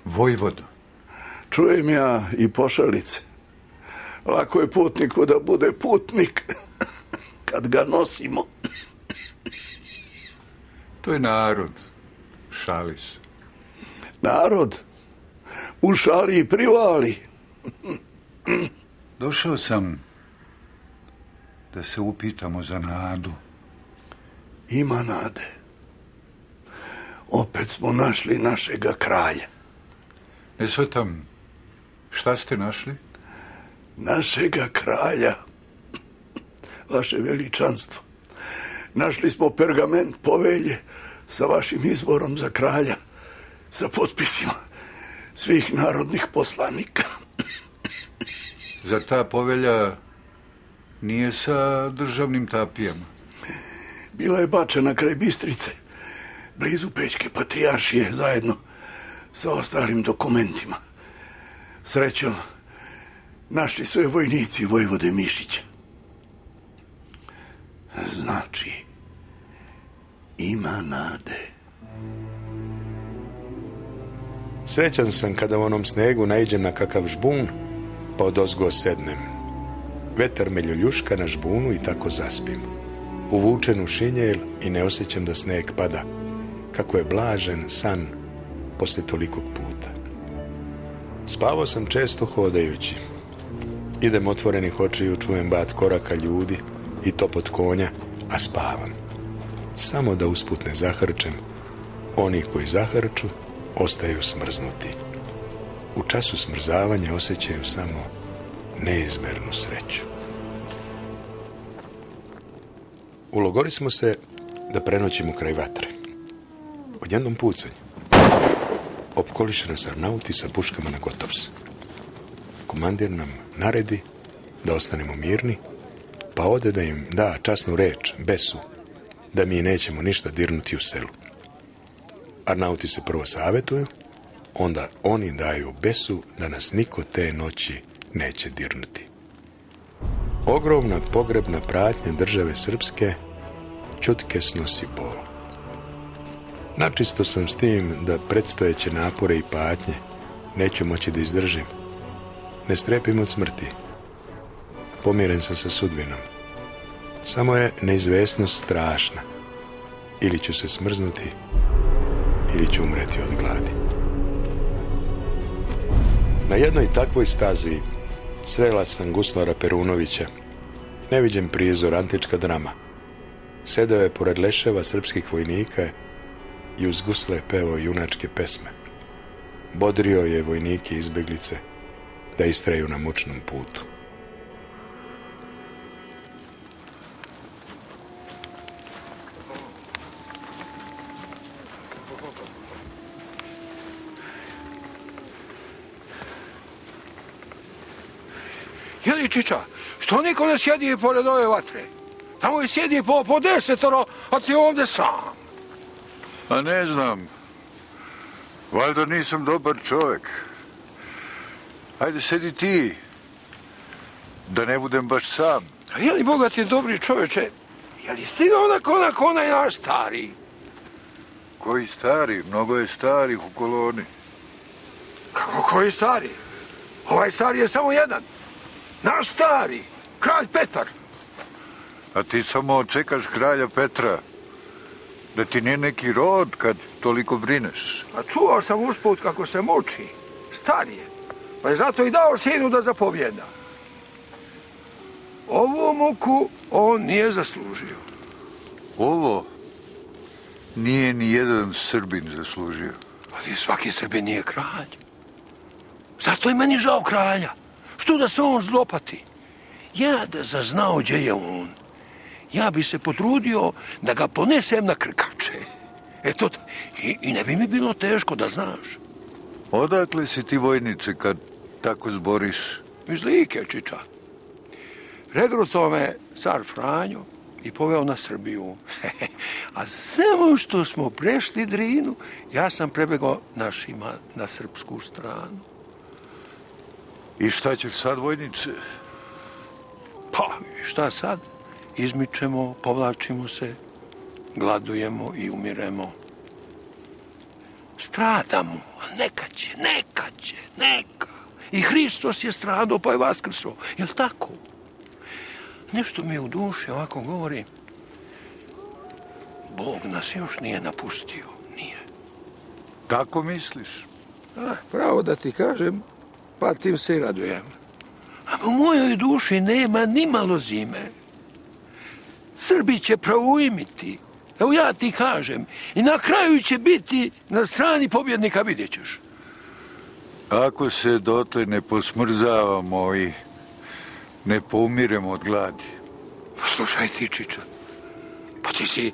vojvodo. Čujem ja i pošalice. Lako je putniku da bude putnik kad ga nosimo. To je narod, šali se. Narod? U šali i privali. Došao sam da se upitamo za nadu. Ima nade. Opet smo našli našega kralja. Ne shvatam, šta ste našli? Našega kralja, vaše veličanstvo. Našli smo pergament povelje sa vašim izborom za kralja, sa potpisima svih narodnih poslanika. Zar ta povelja nije sa državnim tapijama? Bila je bačena kraj Bistrice, blizu Pećke patrijaršije, zajedno sa ostalim dokumentima. Srećom, našli su je vojnici vojvode Mišića. Znači, ima nade. Srećan sam kada u onom snegu naiđem na kakav žbun, pa odozgo sednem. Vetar me ljuljuška na žbunu i tako zaspim. Uvučen u šinjel i ne osjećam da sneg pada. Kako je blažen san posle tolikog puta. Spavao sam često hodajući. Idem otvorenih očiju, čujem bat koraka ljudi i topot konja, a spavam. Samo da usput ne zahrčem. Oni koji zahrču ostaju smrznuti. U času smrzavanja osjećaju samo neizmernu sreću. Ulogori smo se da prenoćimo kraj vatre. Odjednom pucanj. Opkoliše nas arnauti sa puškama na gotovs. Komandir nam naredi da ostanemo mirni, pa ode da im da časnu reč, besu, da mi nećemo ništa dirnuti u selu. Arnauti se prvo savjetuju, onda oni daju besu da nas niko te noći neće dirnuti. Ogromna pogrebna pratnja države srpske čutke snosi bol. Načisto sam s tim da predstojeće napore i patnje neću moći da izdržim. Ne strepim od smrti. Pomiren sam sa sudbinom. Samo je neizvesnost strašna. Ili ću se smrznuti, ili ću umreti od gladi. Na jednoj takvoj stazi srela sam guslara Perunovića. Neviđen prizor, antička drama. Sedeo je pored leševa srpskih vojnika i uz gusle pevao junačke pesme. Bodrio je vojnike izbeglice da istraju na mučnom putu. Jeli, Čiča, što niko ne sjedi pored ove vatre? Tamo je sjedi po 10, a ti ovdje sam. A ne znam. Valjda nisam dobar čovjek. Ajde, sedi ti. Da ne budem baš sam. A je li Boga ti dobri čovječe? Je li stigao na onaj naš stari? Koji stari? Mnogo je starih u koloni. Kako koji stari? Ovaj stari je samo jedan. Naš stari, kralj Petar. A ti samo čekaš kralja Petra. Da ti nije neki rod kad toliko brineš. A čuo sam usput kako se muči. Star je. Pa je zato i dao sinu da zapovjeda. Ovu muku on nije zaslužio. Ovo nije ni jedan Srbin zaslužio. Ali svaki Srbin nije kralj. Zato je meni žao kralja. Što da se on zlopati? Ja da zaznao gdje je on, ja bi se potrudio da ga ponesem na krkače. Eto, i ne bi mi bilo teško, da znaš. Odakle si ti, vojniče, kad tako zboriš? Iz Like, Čiča. Regrutao me car Franjo i poveo na Srbiju. A samo što smo prešli Drinu, ja sam prebegao našima na srpsku stranu. I šta ćeš sad, vojniče? Pa, šta sad? Izmičemo, povlačimo se, gladujemo i umiremo. Stradamo, a neka će. I Hristos je stradao, pa je vaskrso. Jel tako? Nešto mi u duši ovako govori. Bog nas još nije napustio, nije. Tako misliš? Pravo da ti kažem, pa tim se i radujem. A u mojoj duši nema ni malo zime. Srbi će praujmiti. Evo ja ti kažem. I na kraju će biti na strani pobjednika, vidjet ćeš. Ako se dotle ne posmrzavamo i ne poumiremo od gladi. Slušaj ti, Čiča. Pa ti si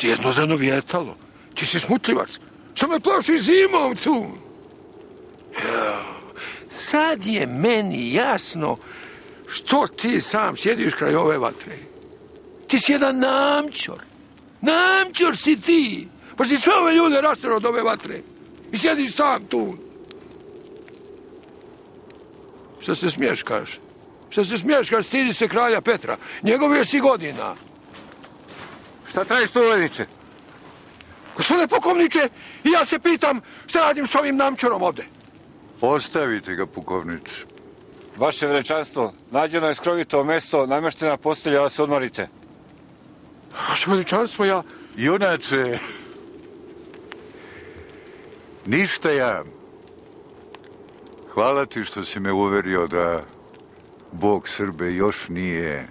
jedno zanovjetalo. Ti si smutljivac. Što me plaši zimom tu? Sad je meni jasno što ti sam sjediš kraj ove vatre. Ti si jedan namćor. Namćor si ti. Pa si sve ove ljude rasterao od ove vatre. I sjediš sam tu. Šta se smješkaš? Stidi se kralja Petra. Njegove si godina. Šta tražiš tu, vojniče? Gospodine pukovniče, i ja se pitam šta radim s ovim namćorom ovde. Ostavite ga, pukovniče. Vaše veličanstvo, nađeno je skrovito mesto, namještena postelja, da se odmorite. Vaše veličanstvo, ja... Junače, ništa ja. Hvala ti što si me uverio da Bog Srbe još nije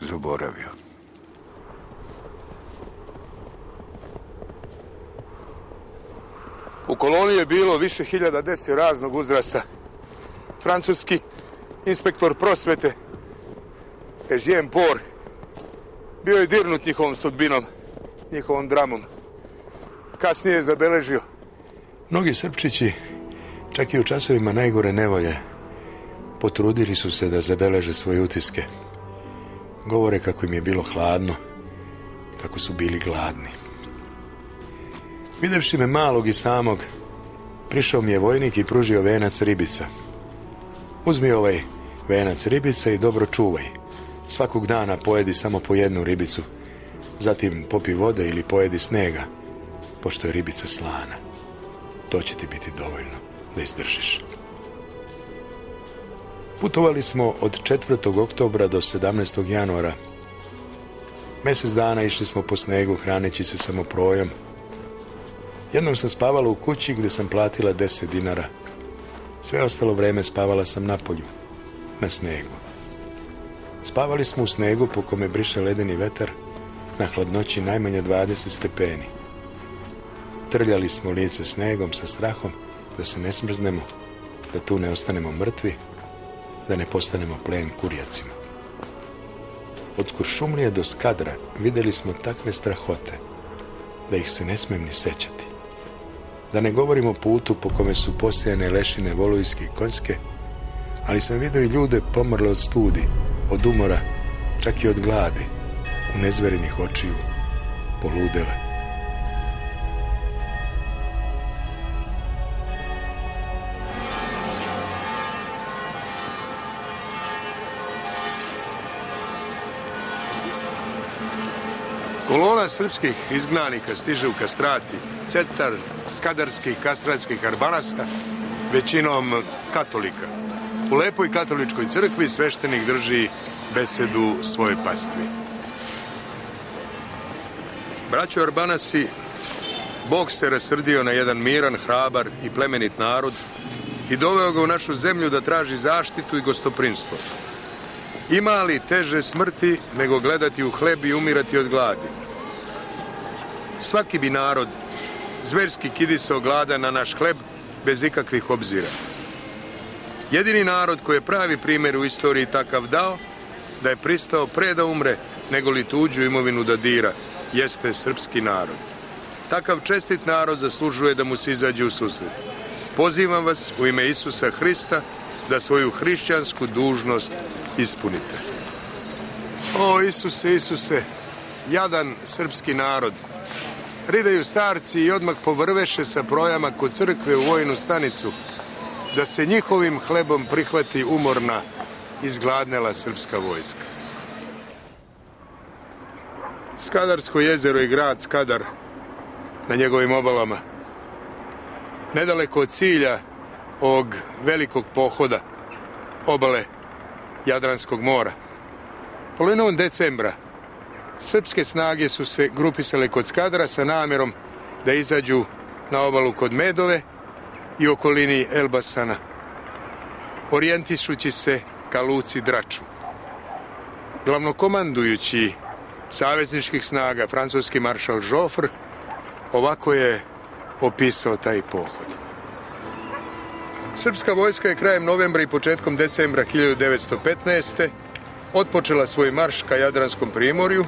zaboravio. U koloniji je bilo više hiljada dece raznog uzrasta. Francuski inspektor prosvete, Eugène Por, bio je dirnut njihovom sudbinom, njihovom dramom. Kasnije je zabeležio. Mnogi Srpčići, čak i u časovima najgore nevolje, potrudili su se da zabeleže svoje utiske. Govore kako im je bilo hladno, kako su bili gladni. Videvši me malog i samog, prišao mi je vojnik i pružio venac ribica. Uzmi ovaj venac ribica i dobro čuvaj. Svakog dana pojedi samo po jednu ribicu, zatim popi vode ili pojedi snega, pošto je ribica slana. To će ti biti dovoljno da izdržiš. Putovali smo od 4. oktobra do 17. januara. Mjesec dana išli smo po snegu hraneći se samoprojom. Jednom sam spavala u kući gdje sam platila 10 dinara. Sve ostalo vrijeme spavala sam na polju, na snegu. Spavali smo u snegu po kome briše ledeni vetar, na hladnoći najmanje 20 stepeni. Trljali smo lice snegom sa strahom da se ne smrznemo, da tu ne ostanemo mrtvi, da ne postanemo plen kurjacima. Od Kuršumlije do Skadra vidjeli smo takve strahote da ih se ne smijem ni sećati. Da ne govorimo o putu po kome su posijane lešine volujske i konjske, ali sam vidio i ljude pomrle od studi, od umora, čak i od gladi, unezverenih očiju, poludele. Kolona srpskih izgnanika stiže u Kastrati, Cetar, Skadarski i Kastratskih Arbanasa, većinom katolika. U lepoj katoličkoj crkvi sveštenik drži besedu svoje pastvi. Braćo Arbanasi, Bog se rasrdio na jedan miran, hrabar i plemenit narod i doveo ga u našu zemlju da traži zaštitu i gostoprimstvo. Ima li teže smrti nego gledati u hleb i umirati od gladi? Svaki bi narod zverski kidisao gladan na naš hleb bez ikakvih obzira. Jedini narod koji je pravi primjer u istoriji takav dao, da je pristao pre da umre nego li tuđu imovinu da dira, jeste srpski narod. Takav čestit narod zaslužuje da mu se izađe u susret. Pozivam vas u ime Isusa Hrista da svoju hrišćansku dužnost ispunite. O Isuse, Isuse, jadan srpski narod. Ridaju starci i odmah povrveše sa projama kod crkve u vojnu stanicu, da se njihovim hlebom prihvati umorna, izgladnela srpska vojska. Skadarsko jezero i grad Skadar na njegovim obalama. Nedaleko od cilja ovog velikog pohoda, obale Jadranskog mora. Polovinom decembra srpske snage su se grupisale kod Skadra sa namjerom da izađu na obalu kod Medove i okolini Elbasana, orijentišući se ka luci Draču. Glavnokomandujući savezničkih snaga, francuski maršal Joffre, ovako je opisao taj pohod. Srpska vojska je krajem novembra i početkom decembra 1915. otpočela svoj marš ka Jadranskom primorju,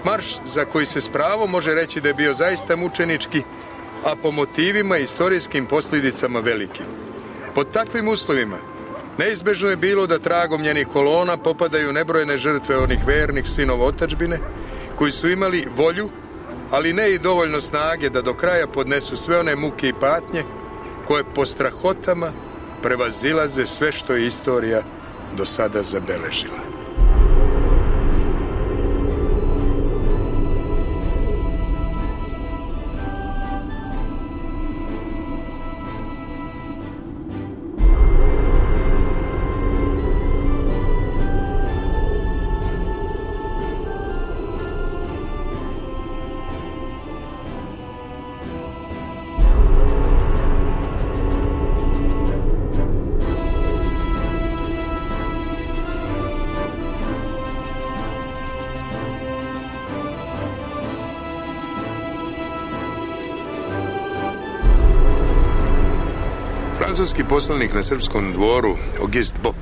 marš za koji se s pravom može reći da je bio zaista mučenički, a po motivima i istorijskim posljedicama velikim. Pod takvim uslovima neizbežno je bilo da tragom njenih kolona popadaju nebrojene žrtve onih vernih sinova otadžbine, koji su imali volju, ali ne i dovoljno snage da do kraja podnesu sve one muke i patnje koje po strahotama prevazilaze sve što je istorija do sada zabeležila. Francuski poslanik na srpskom dvoru, Auguste Bopp,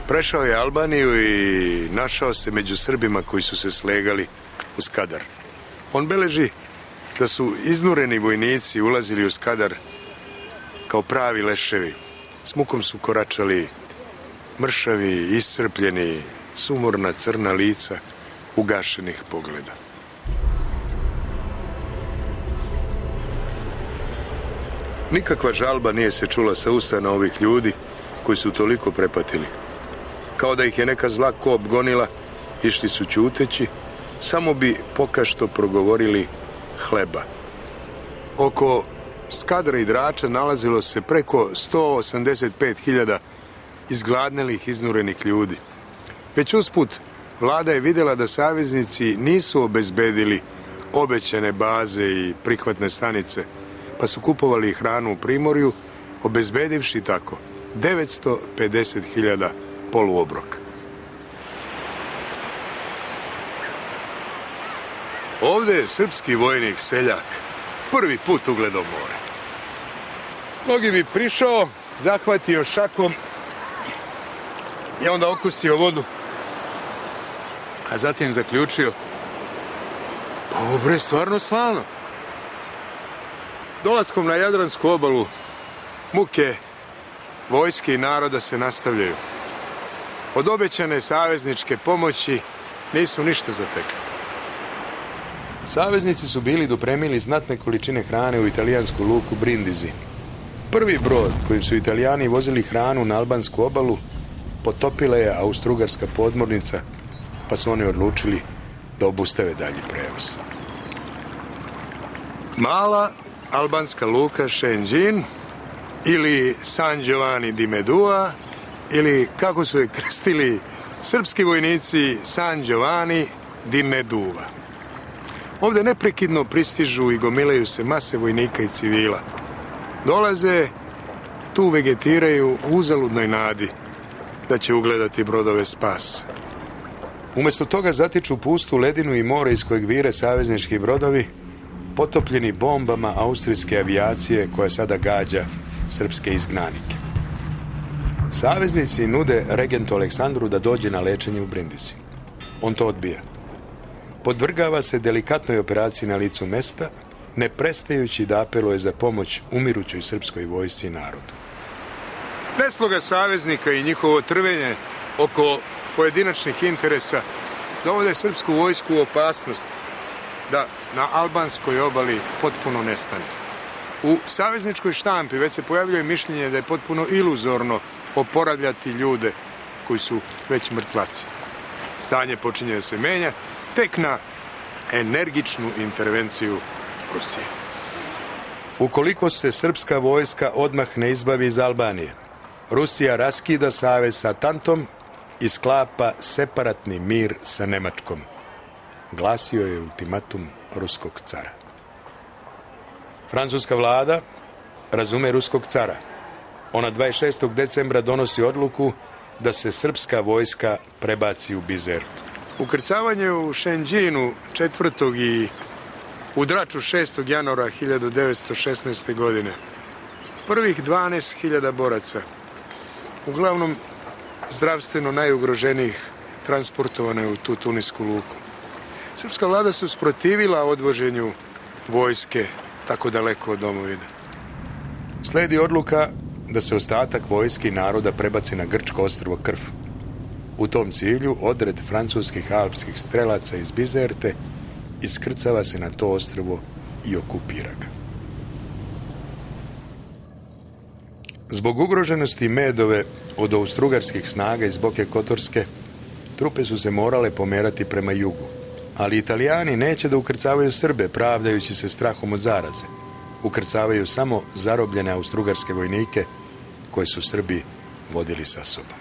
prešao je Albaniju i našao se među Srbima koji su se slegali u Skadar. On beleži da su iznureni vojnici ulazili u Skadar kao pravi leševi. S mukom su koračali mršavi, iscrpljeni, sumorna crna lica, ugašenih pogleda. Nikakva žalba nije se čula sa usana ovih ljudi koji su toliko prepatili. Kao da ih je neka zla kop gonila, išli su ćuteći, samo bi pokašto progovorili hleba. Oko Skadra i Drača nalazilo se preko 185.000 izgladnelih, iznurenih ljudi. Već usput vlada je vidjela da saveznici nisu obezbedili obećane baze i prihvatne stanice, pa su kupovali hranu u Primorju, obezbedivši tako 950.000 poluobroka. Ovde je srpski vojnik seljak prvi put ugledao more. Mnogi bi prišao, zahvatio šakom i onda okusio vodu, a zatim zaključio: ovo bre, stvarno slavno. Dolaskom na Jadransku obalu muke vojske i naroda se nastavljaju. Od obećane savezničke pomoći nisu ništa zatekli. Saveznici su bili dopremili znatne količine hrane u italijansku luku Brindisi. Prvi brod kojim su Italijani vozili hranu na albansku obalu potopila je austrougarska podmornica, pa su oni odlučili da obustave dalji prevoz. Mala albanska luka Šenđin ili San Giovanni di Medua, ili kako su je krstili srpski vojnici, San Giovanni di Meduva. Ovde neprekidno pristižu i gomilaju se mase vojnika i civila. Dolaze, tu vegetiraju u uzaludnoj nadi da će ugledati brodove spasa. Umesto toga zatiču pustu ledinu i more iz kojeg vire saveznički brodovi, potopljeni bombama austrijske avijacije koja sada gađa srpske izgnanike. Saveznici nude regentu Aleksandru da dođe na lečenje u Brindisi. On to odbija. Podvrgava se delikatnoj operaciji na licu mesta, ne prestajući da apeluje za pomoć umirućoj srpskoj vojsci i narodu. Nesloga saveznika i njihovo trvenje oko pojedinačnih interesa dovode srpsku vojsku u opasnost da na albanskoj obali potpuno nestane. U savezničkoj štampi već se pojavljuje mišljenje da je potpuno iluzorno oporavljati ljude koji su već mrtvaci. Stanje počinje da se menja tek na energičnu intervenciju Rusije. Ukoliko se srpska vojska odmah ne izbavi iz Albanije, Rusija raskida savez sa Tantom i sklapa separatni mir sa Nemačkom, glasio je ultimatum ruskog cara. Francuska vlada razume ruskog cara. Ona 26. decembra donosi odluku da se srpska vojska prebaci u Bizertu. Ukrcavanje u Šenđinu 4. i u Draču 6. januara 1916. godine. Prvih 12.000 boraca, uglavnom zdravstveno najugroženijih, transportovano je u tu tunisku luku. Srpska vlada se usprotivila odvoženju vojske tako daleko od domovine. Sledi odluka da se ostatak vojske i naroda prebaci na grčko ostrvo Krf. U tom cilju odred francuskih alpskih strelaca iz Bizerte iskrcava se na to ostrvo i okupira ga. Zbog ugroženosti Medove od austrougarskih snaga iz Boke Kotorske, trupe su se morale pomerati prema jugu. Ali Italijani neće da ukrcavaju Srbe, pravdajući se strahom od zaraze. Ukrcavaju samo zarobljene austrougarske vojnike koje su Srbi vodili sa sobom.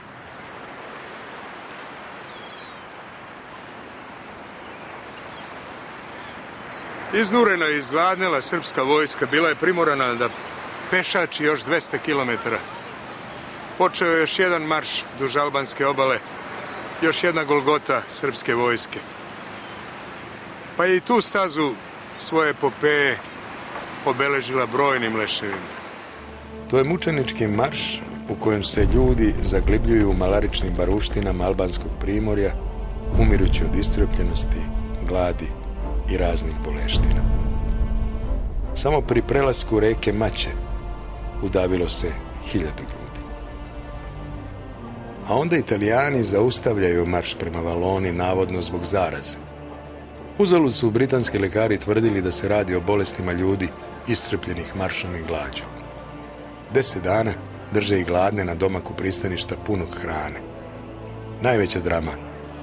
Iznurena i izgladnela srpska vojska bila je primorana da pešači još 200 km. Počeo je još jedan marš duž albanske obale, još jedna golgota srpske vojske. Pa je i tu stazu svoje epopeje obeležila brojnim leševima. To je mučenički marš u kojem se ljudi zaglbljuju u malaričnim baruštinama albanskog primorja, umirući od iscrpljenosti, gladi i raznih boleština. Samo pri prelasku reke Mače udavilo se 1000 ljudi. A onda Italijani zaustavljaju marš prema Valoni navodno zbog zaraze. Uzalud su britanski lekari tvrdili da se radi o bolestima ljudi iscrpljenih maršom i glađu. 10 dana drže ih gladne na domaku pristaništa punog hrane. Najveća drama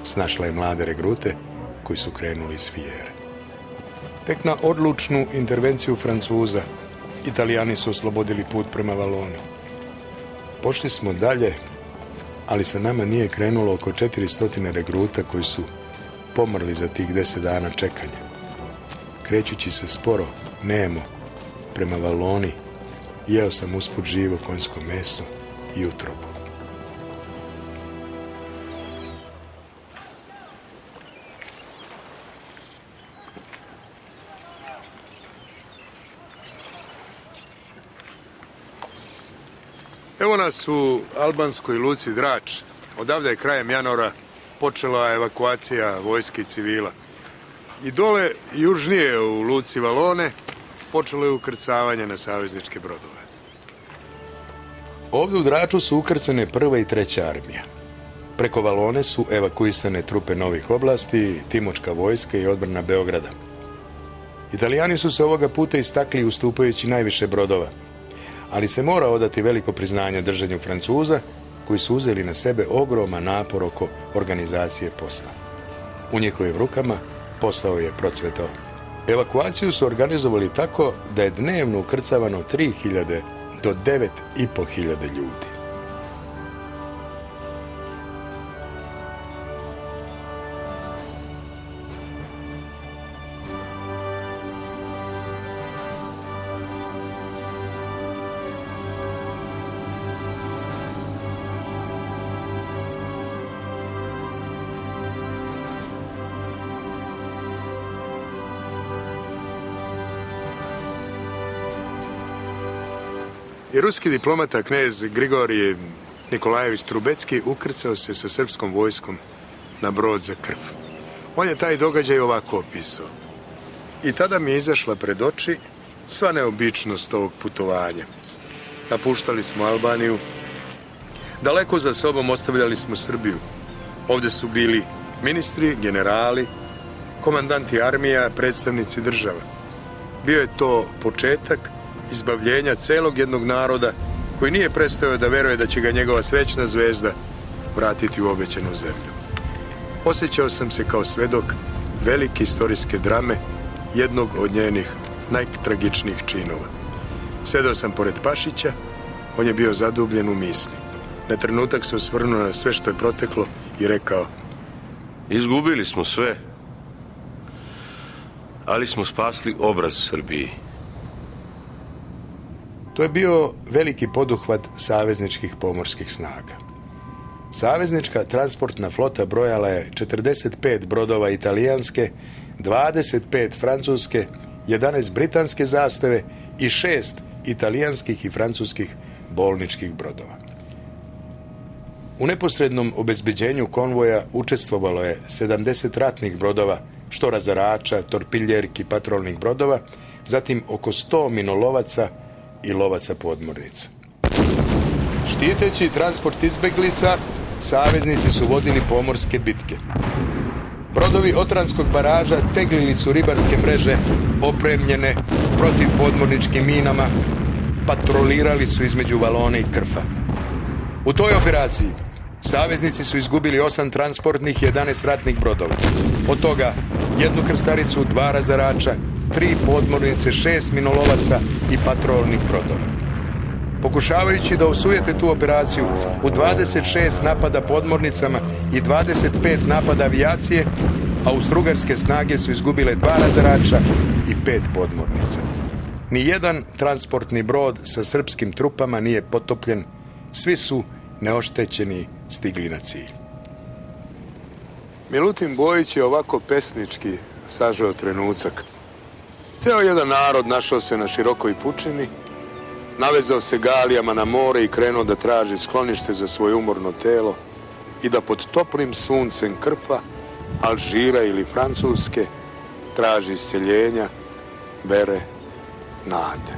snašla je mlade regrute koji su krenuli iz Fijere. Tek na odlučnu intervenciju Francuza Italijani su oslobodili put prema Valoni. Pošli smo dalje, ali sa nama nije krenulo oko 400 regruta koji su pomrli za tih 10 dana čekanja. Krećući se sporo, nemo, prema Valoni, jeo sam usput živo konjsko meso i utrobu. Evo nas u albanskoj luci Drač. Odavde je krajem januara počela evakuacija vojske i civila. I dole, južnije u luci Valone, počelo je ukrcavanje na savezničke brodove. Ovdje u Draču su ukrcane 1. i 3. armija. Preko Valone su evakuisane trupe novih oblasti, Timočka vojska i odbrana Beograda. Italijani su se ovoga puta istakli ustupajući najviše brodova, ali se mora odati veliko priznanje držanju Francuza, koji su uzeli na sebe ogroman napor oko organizacije posla. U njihovim rukama posao je procvetao. Evakuaciju su organizovali tako da je dnevno ukrcavano 3000 do 9500 ljudi. I ruski diplomata knez Grigorije Nikolajević Trubecki ukrcao se sa srpskom vojskom na brod za krv. On je taj događaj ovako opisao. I tada mi je izašla pred oči sva neobičnost ovog putovanja. Napuštali smo Albaniju. Daleko za sobom ostavljali smo Srbiju. Ovdje su bili ministri, generali, komandanti armija, predstavnici država. Bio je to početak izbavljenja celog jednog naroda koji nije prestao da veruje da će ga njegova srećna zvezda vratiti u obećanu zemlju. Osjećao sam se kao svedok velike istorijske drame, jednog od njenih najtragičnijih činova. Sedao sam pored Pašića, on je bio zadubljen u misli. Na trenutak se osvrnuo na sve što je proteklo i rekao: Izgubili smo sve, ali smo spasli obraz Srbiji. To je bio veliki poduhvat savezničkih pomorskih snaga. Saveznička transportna flota brojala je 45 brodova italijanske, 25 francuske, 11 britanske zastave i 6 italijanskih i francuskih bolničkih brodova. U neposrednom obezbeđenju konvoja učestvovalo je 70 ratnih brodova, što razarača, torpiljerki, patrolnih brodova, zatim oko 100 minolovaca i lovaca podmornica. Štiteći transport izbeglica, saveznici su vodili pomorske bitke. Brodovi Otranskog baraža teglili su ribarske mreže opremljene protiv podmorničkim minama, patrolirali su između Valone i Krfa. U toj operaciji saveznici su izgubili 8 transportnih i 11 ratnih brodova. Od toga 1 krstaricu, 2 razarača, 3 podmornice, 6 minolovaca i patrolnih brodova. Pokušavajući da osujete tu operaciju, u 26 napada podmornicama i 25 napada avijacije, austrougarske snage su izgubile 2 razarača i 5 podmornica. Nijedan transportni brod sa srpskim trupama nije potopljen, svi su neoštećeni stigli na cilj. Milutin Bojić je ovako pesnički sažao trenutak. Ceo jedan narod našao se na širokoj pučini navezao se galijama na more i krenuo da traži sklonište za svoje umorno telo i da pod toplim suncem Krfa, Alžira ili Francuske traži isceljenja, vere, nade.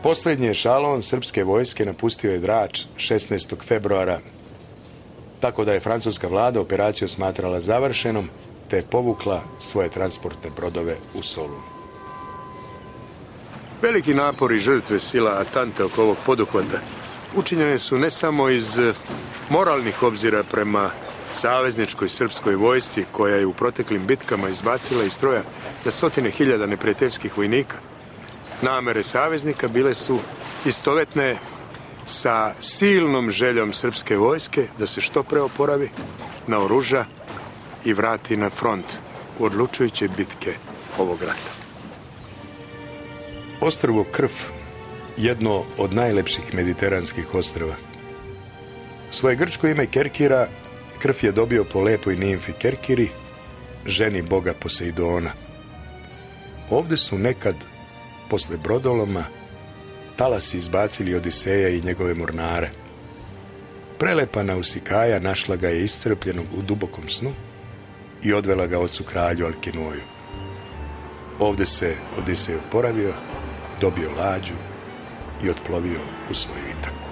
Posljednji ešalon srpske vojske napustio je Drač 16. februara, tako da je francuska vlada operaciju smatrala završenom, te je povukla svoje transportne brodove u Solun. Veliki napori žrtve sila Atante oko ovog poduhvata učinjene su ne samo iz moralnih obzira prema savezničkoj srpskoj vojsci, koja je u proteklim bitkama izbacila iz stroja na stotine hiljada neprijateljskih vojnika. Namere saveznika bile su istovetne sa silnom željom srpske vojske da se što pre oporavi, naoruža i vrati na front u odlučujuće bitke ovog rata. Ostrvo Krf, jedno od najlepših mediteranskih ostrva. Svoje grčko ime Kerkira Krf je dobio po lepoj nimfi Kerkiri, ženi boga Poseidona. Ovdje su nekad, posle brodoloma, talasi izbacili Odiseja i njegove mornare. Prelepa Nausikaja našla ga je iscrpljenog u dubokom snu i odvela ga ocu kralju Alkinoju. Ovdje se Odisej oporavio, dobio lađu i otplovio u svoju Itaku.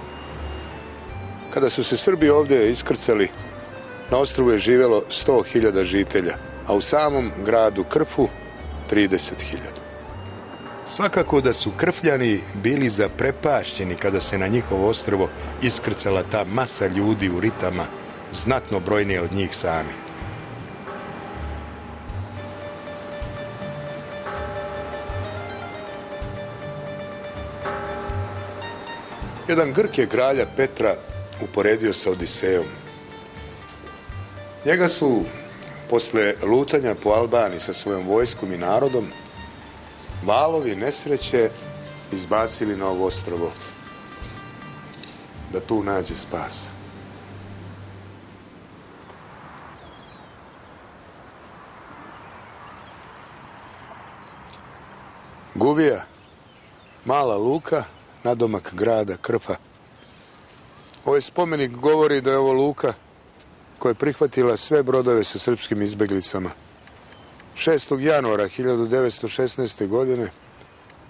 Kada su se Srbi ovdje iskrcali, na ostrvu je živjelo 100.000 žitelja, a u samom gradu Krfu 30.000. Svakako da su Krfljani bili zaprepašćeni kada se na njihovo ostrvo iskrcala ta masa ljudi u ritama, znatno brojnije od njih samih. Jedan Grk je kralja Petra uporedio sa Odisejom. Njega su, posle lutanja po Albaniji sa svojom vojskom i narodom, valovi nesreće izbacili na ovo ostrvo da tu nađe spas. Guvija, mala luka, nadomak grada Krfa. Ovaj spomenik govori da je ovo luka koja je prihvatila sve brodove sa srpskim izbeglicama. 6. januara 1916. godine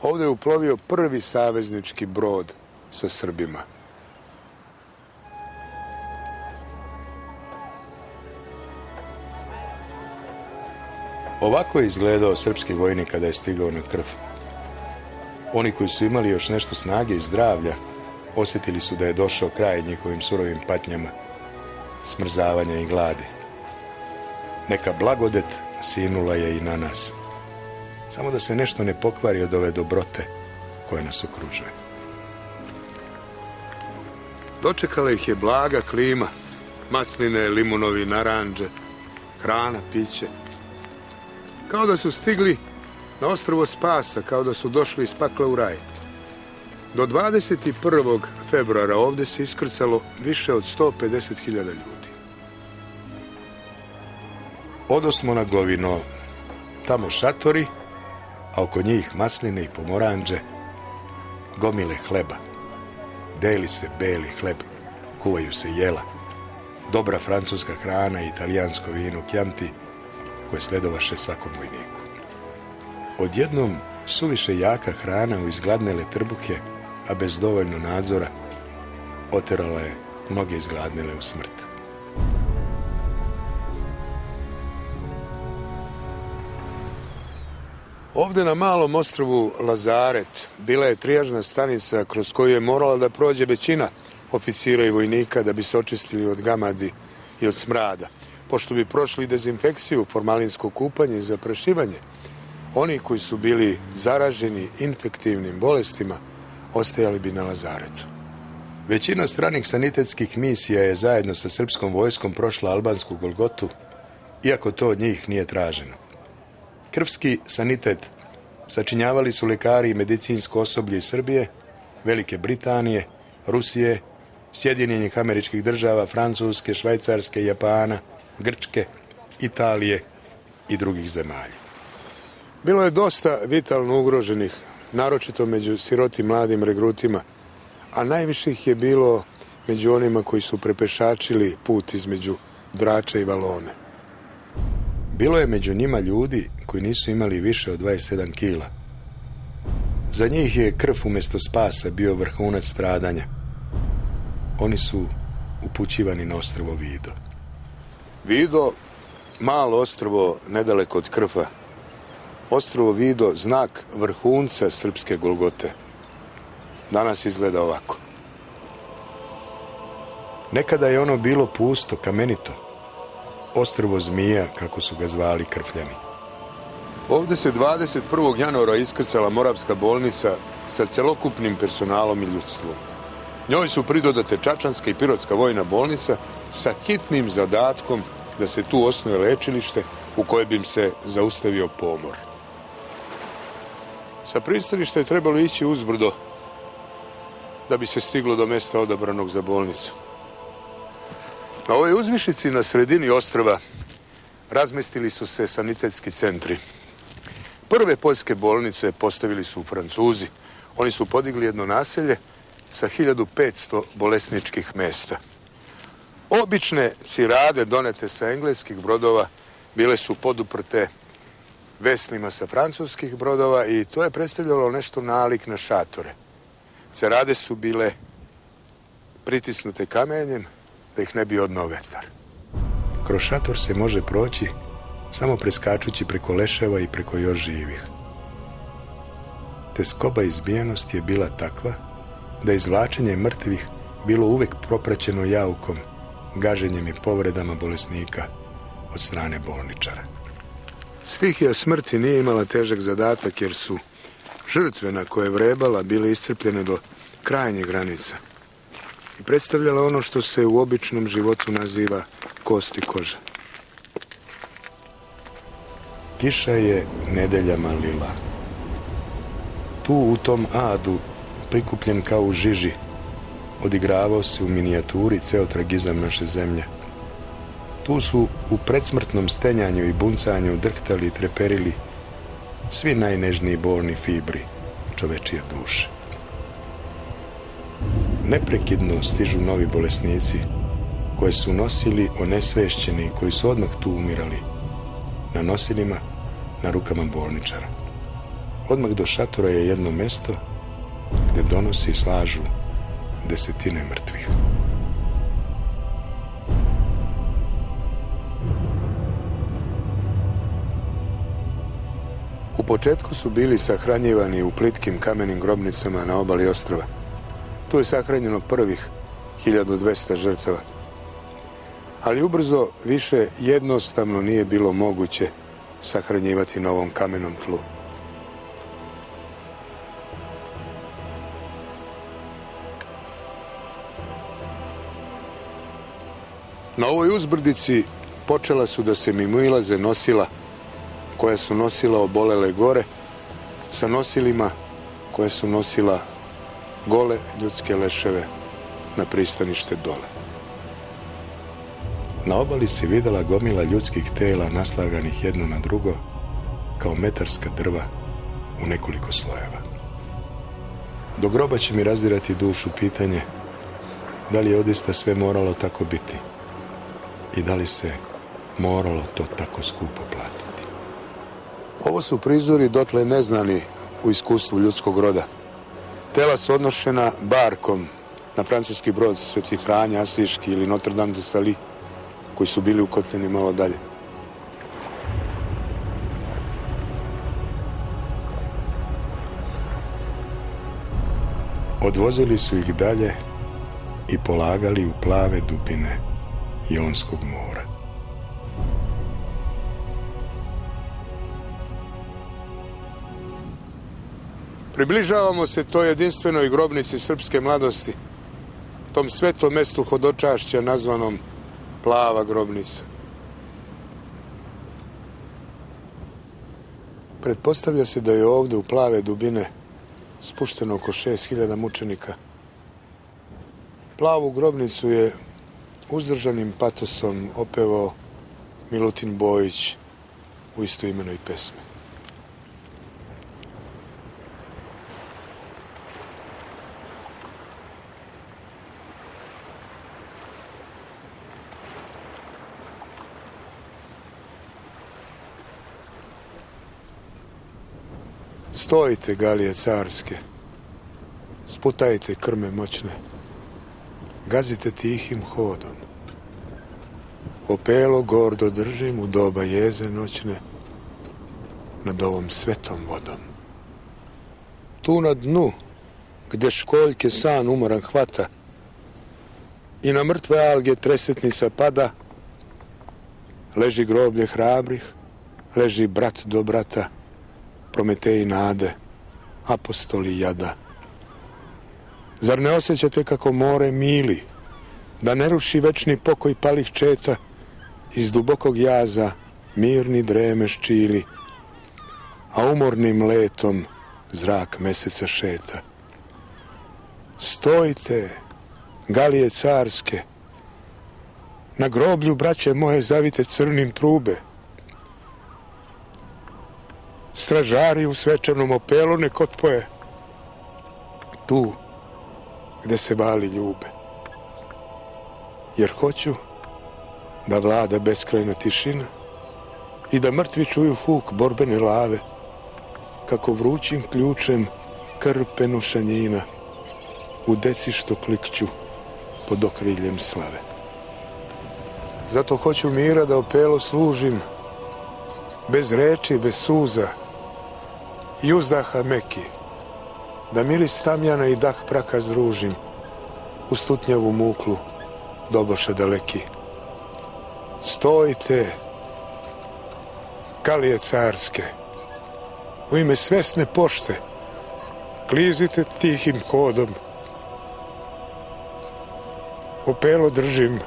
ovdje je uplovio prvi saveznički brod sa Srbima. Ovako je izgledao srpski vojnik kada je stigao na Krf. Oni koji su imali još nešto snage i zdravlja osjetili su da je došao kraj njihovim surovim patnjama, smrzavanja i gladi. Neka blagodet sinula je i na nas. Samo da se nešto ne pokvari od ove dobrote koje nas okružuje. Dočekala ih je blaga klima, masline, limunovi, naranđe, hrana, piće. Kao da su stigli na ostrvo spasa, kao da su došli iz pakla u raj. Do 21. februara ovdje se iskrcalo više od 150.000 ljudi. Odosmo na Govino, tamo šatori, a oko njih masline i pomoranđe, gomile hleba. Deli se beli hleb, kuvaju se jela. Dobra francuska hrana i italijansko vino Chianti, koje sledovaše svakom vojniku. Odjednom suviše jaka hrana u izgladnele trbuhe, a bez dovoljno nadzora, oterala je mnoge izgladnele u smrt. Ovdje na malom ostrvu Lazaret bila je trijažna stanica kroz koju je morala da prođe većina oficira i vojnika da bi se očistili od gamadi i od smrada. Pošto bi prošli dezinfekciju, formalinsko kupanje i zaprašivanje, oni koji su bili zaraženi infektivnim bolestima ostajali bi na Lazaretu. Većina stranih sanitetskih misija je zajedno sa srpskom vojskom prošla albansku Golgotu, iako to od njih nije traženo. Krfski sanitet sačinjavali su lekari i medicinsko osoblje iz Srbije, Velike Britanije, Rusije, Sjedinjenih Američkih Država, Francuske, Švajcarske, Japana, Grčke, Italije i drugih zemalja. Bilo je dosta vitalno ugroženih, naročito među sirotim mladim regrutima, a najviše ih je bilo među onima koji su prepešačili put između Drača i Valone. Bilo je među njima ljudi koji nisu imali više od 27 kila. Za njih je krv umjesto spasa bio vrhunac stradanja. Oni su upućivani na ostrvo Vido. Vido, malo ostrvo nedaleko od Krfa. Ostrvo Vido, znak vrhunca srpske Golgote. Danas izgleda ovako. Nekada je ono bilo pusto, kamenito. Ostrvo Zmija, kako su ga zvali Krfljani. Ovdje se 21. januara iskrcala Moravska bolnica sa celokupnim personalom i ljudstvom. Njoj su pridodate Čačanska i Pirotska vojna bolnica sa hitnim zadatkom da se tu osnuje lečilište u koje bi im se zaustavio pomor. Sa pristaništa je trebalo ići uzbrdo da bi se stiglo do mjesta odabranog za bolnicu. Na ovoj uzvišici na sredini ostrva razmestili su se sanitetski centri. Prve poljske bolnice postavili su Francuzi. Oni su podigli jedno naselje sa 1500 bolesničkih mjesta. Obične cirade donete sa engleskih brodova bile su poduprte veslima sa francuskih brodova i to je predstavljalo nešto nalik na šatore. Cirade su bile pritisnute kamenjem da ih ne bi odnao vetar. Kroz šator se može proći samo preskačući preko leševa i preko još živih. Teskoba izbijenosti je bila takva da izvlačenje mrtvih bilo uvijek propraćeno jaukom, gaženjem i povredama bolesnika od strane bolničara. Stihija smrti nije imala težak zadatak jer su žrtve na koje je vrebala bile iscrpljene do krajnje granica i predstavljala ono što se u običnom životu naziva kost i koža. Kiša je nedeljama lila. Tu u tom adu, prikupljen kao u žiži, odigravao se u minijaturi ceo tragizam naše zemlje. Tu su u predsmrtnom stenjanju i buncanju drhtali i treperili svi najnežniji bolni fibri čovečije duše. Neprekidno stižu novi bolesnici koje su nosili onesvešćeni koji su odmah tu umirali na nosilima, na rukama bolničara. Odmah do šatora je jedno mesto gdje donosi i slažu desetine mrtvih. U početku su bili sahranjivani u plitkim kamenim grobnicama na obali ostrva. Tu je sahranjeno prvih 1200 žrtava. Ali ubrzo više jednostavno nije bilo moguće sahranjivati na ovom kamenom tlu. Na ovoj uzbrdici počela su da se mimoilaze nosila koja su nosila obolele gore sa nosilima koje su nosila gole ljudske leševe na pristanište dole. Na obali se videla gomila ljudskih tela naslaganih jedno na drugo kao metarska drva u nekoliko slojeva. Do groba će mi razdirati dušu pitanje da li je odista sve moralo tako biti i da li se moralo to tako skupo platiti. Ovo su prizori dotle neznani u iskustvu ljudskog roda. Tela su odnošena barkom na francuski brod Sveti Franja Asiški ili Notre Dame de Sali, koji su bili ukotljeni malo dalje. Odvozili su ih dalje i polagali u plave dubine Jonskog mora. Približavamo se toj jedinstvenoj grobnici srpske mladosti, tom svetom mestu hodočašća nazvanom Plava grobnica. Pretpostavlja se da je ovdje u plave dubine spušteno oko 6000 mučenika. Plavu grobnicu je uzdržanim patosom opevao Milutin Bojić u istoimenoj pesmi. Stojite, galije carske, sputajte krme moćne, gazite tihim hodom. Opelo gordo držim u doba jeze noćne nad ovom svetom vodom. Tu na dnu, gde školjke san umoran hvata i na mrtve alge tresetnica pada, leži groblje hrabrih, leži brat do brata, Prometeji nade, apostoli jada. Zar ne osjećate kako more mili, da ne ruši večni pokoj palih četa, iz dubokog jaza mirni dreme ščili, a umornim letom zrak meseca šeta. Stojite, galije carske, na groblju, braće moje, zavite crnim trube. Stražari u svečanom opelu nek otpoje tu gde se vali ljube. Jer hoću da vlada beskrajna tišina i da mrtvi čuju huk borbene lave, kako vrućim ključem krv penušanjina u deci što klikću pod okriljem slave. Zato hoću mira da opelo služim, bez reči, bez suza i uzdaha meki, da miris tamjana i dah praka združim u stutnjavu muklu doboša daleki. Stojite, galije carske, u ime svesne pošte, klizite tihim hodom. Opelo držim,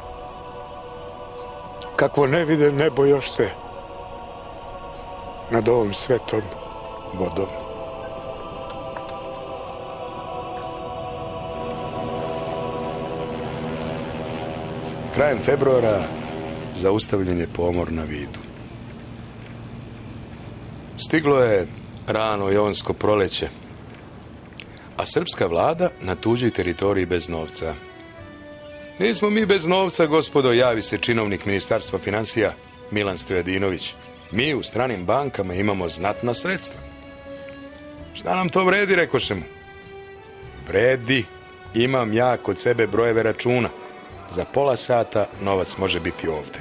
kakvo ne vide nebo još te, nad ovom svetom vodom. Krajem februara zaustavljen je pomor na Vidu. Stiglo je rano jonsko proleće, a srpska vlada na tuđoj teritoriji bez novca. Nismo mi bez novca, gospodo, javi se činovnik Ministarstva financija Milan Stojadinović. Mi u stranim bankama imamo znatna sredstva. Šta nam to vredi, rekoše mu. Vredi, imam ja kod sebe brojeve računa. Za pola sata novac može biti ovde.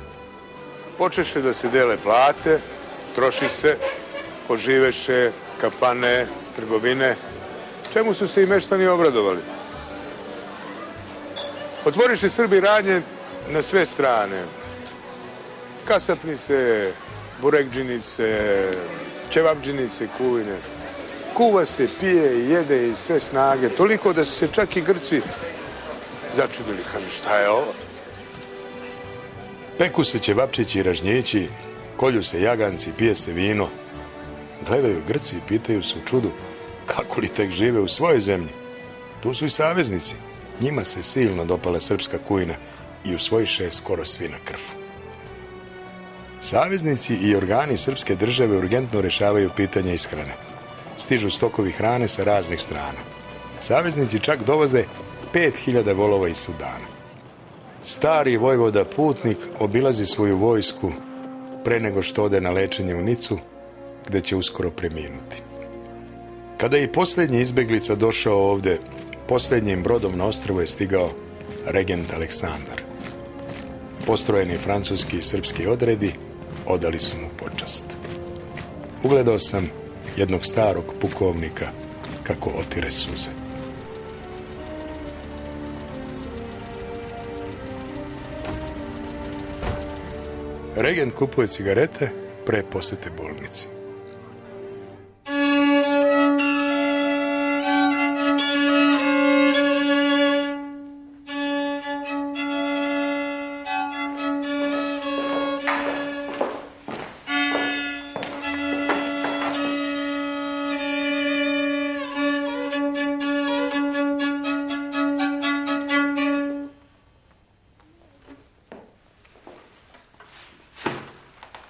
Počeše da se dele plate, troši se, oživeše kapane, trgovine, čemu su se i meštani obradovali. Otvoriše Srbi radnje na sve strane. Kasapnice, burekdžinice, ćevabdžinice, kuvine. Kuva se, pije i jede i sve snage. Toliko da su se čak i Grci začudili. Kažu, šta je ovo? Peku se ćevapčići i ražnjeći, kolju se jaganci, pije se vino. Gledaju Grci i pitaju se u čudu kako li tek žive u svojoj zemlji. Tu su i saveznici. Njima se silno dopala srpska kujina i usvojiše skoro svi na krv. Saveznici i organi srpske države urgentno rešavaju pitanja ishrane. Stižu stokovi hrane sa raznih strana. Saveznici čak dovoze 5000 volova iz Sudana. Stari vojvoda Putnik obilazi svoju vojsku pre nego što ode na lečenje u Nicu, gde će uskoro preminuti. Kada je i posljednji izbeglica došao ovde, posljednjim brodom na ostrvo je stigao regent Aleksandar. Postrojeni francuski i srpski odredi odali su mu počast. Ugledao sam jednog starog pukovnika kako otire suze. Regent kupuje cigarete pre posete bolnici.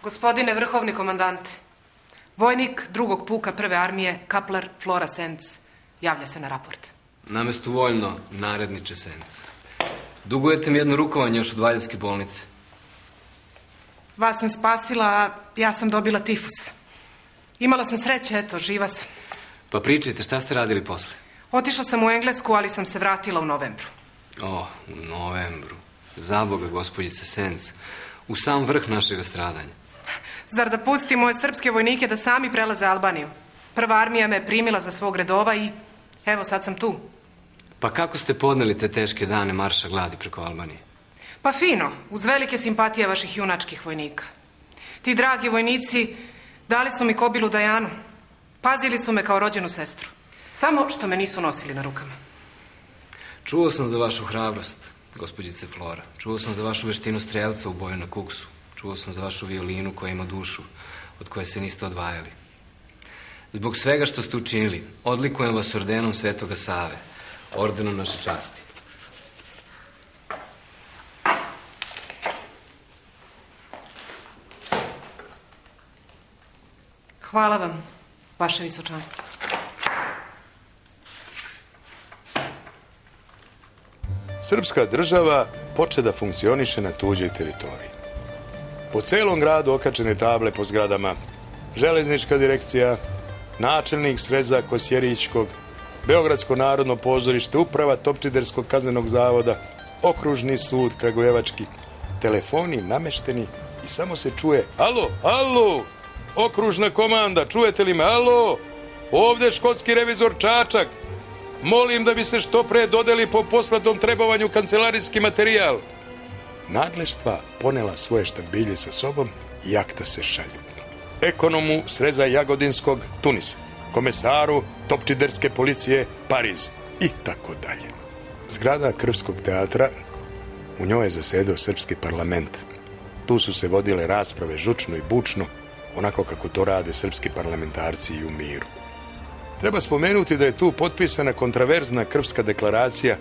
Gospodine vrhovni komandante, vojnik drugog puka prve armije, kaplar Flora Senc, javlja se na raport. Namesto voljno, naredniče Senc. Dugujete mi jedno rukovanje još od Valjevske bolnice. Vas sam spasila, a ja sam dobila tifus. Imala sam sreće, eto, živa sam. Pa pričajte, šta ste radili posle? Otišla sam u Englesku, ali sam se vratila u novembru. O, u novembru. Zaboga, gospođice Senc. U sam vrh našega stradanja. Zar da pustim moje srpske vojnike da sami prelaze Albaniju? Prva armija me primila za svog redova i evo sad sam tu. Pa kako ste podneli te teške dane marša gladi preko Albanije? Pa fino, uz velike simpatije vaših junačkih vojnika. Ti dragi vojnici dali su mi kobilu Dajanu. Pazili su me kao rođenu sestru. Samo što me nisu nosili na rukama. Čuo sam za vašu hrabrost, gospođice Flora. Čuo sam za vašu veštinu strelca u boju na kuksu. Čuo sam za vašu violinu koja ima dušu, od koje se niste odvajali. Zbog svega što ste učinili, odlikujem vas ordenom Svetoga Save, ordenom naše časti. Hvala vam, vaše visočanstvo. Srpska država poče da funkcioniše na tuđoj teritoriji. Po celom gradu okačene table po zgradama, železnička direkcija, načelnik sreza Kosjerićkog, Beogradsko narodno pozorište, uprava Topčiderskog kaznenog zavoda, okružni sud Kragujevački, telefoni namešteni i samo se čuje: alo, alo, okružna komanda, čujete li me, alo, ovde školski revizor Čačak, molim da bi se što pre dodeli po poslatom trebovanju kancelarijski materijal. Nadleštva ponela svoje štambilje sa sobom i akta se šalju. Ekonomu sreza Jagodinskog Tunis, komesaru Topčiderske policije Pariz i tako dalje. Zgrada Krvskog teatra, u njoj je zasedao srpski parlament. Tu su se vodile rasprave žučno i bučno, onako kako to rade srpski parlamentarci i u miru. Treba spomenuti da je tu potpisana kontraverzna Krvska deklaracija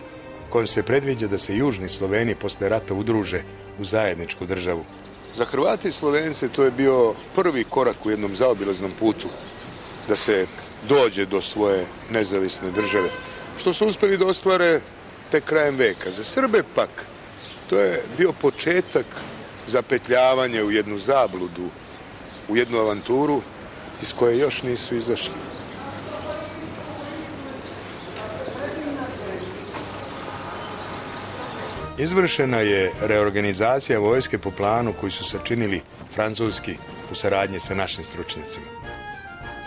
kojom se predviđa da se južni Sloveni posle rata udruže u zajedničku državu. Za Hrvate i Slovence to je bio prvi korak u jednom zaobilaznom putu da se dođe do svoje nezavisne države, što su uspeli da ostvare tek krajem veka. Za Srbe pak to je bio početak zapetljavanja u jednu zabludu, u jednu avanturu iz koje još nisu izašli. Izvršena je reorganizacija vojske po planu koji su sačinili francuski u saradnji sa našim stručnjacima.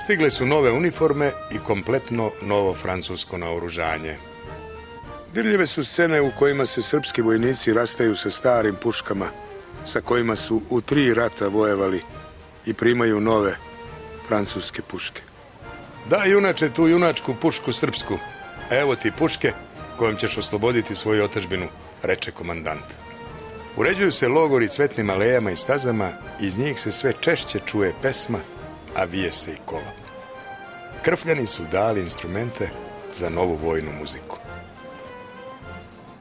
Stigle su nove uniforme i kompletno novo francusko naoružanje. Dirljive su scene u kojima se srpski vojnici rastaju sa starim puškama sa kojima su u 3 rata vojevali i primaju nove francuske puške. Daj, junače, tu junačku pušku srpsku. Evo ti puške kojom ćeš osloboditi svoju otadžbinu, reče komandant. Uređuju se logori cvetnim alejama i stazama i iz njih se sve češće čuje pesma, a vije se i kola. Krfljani su dali instrumente za novu vojnu muziku.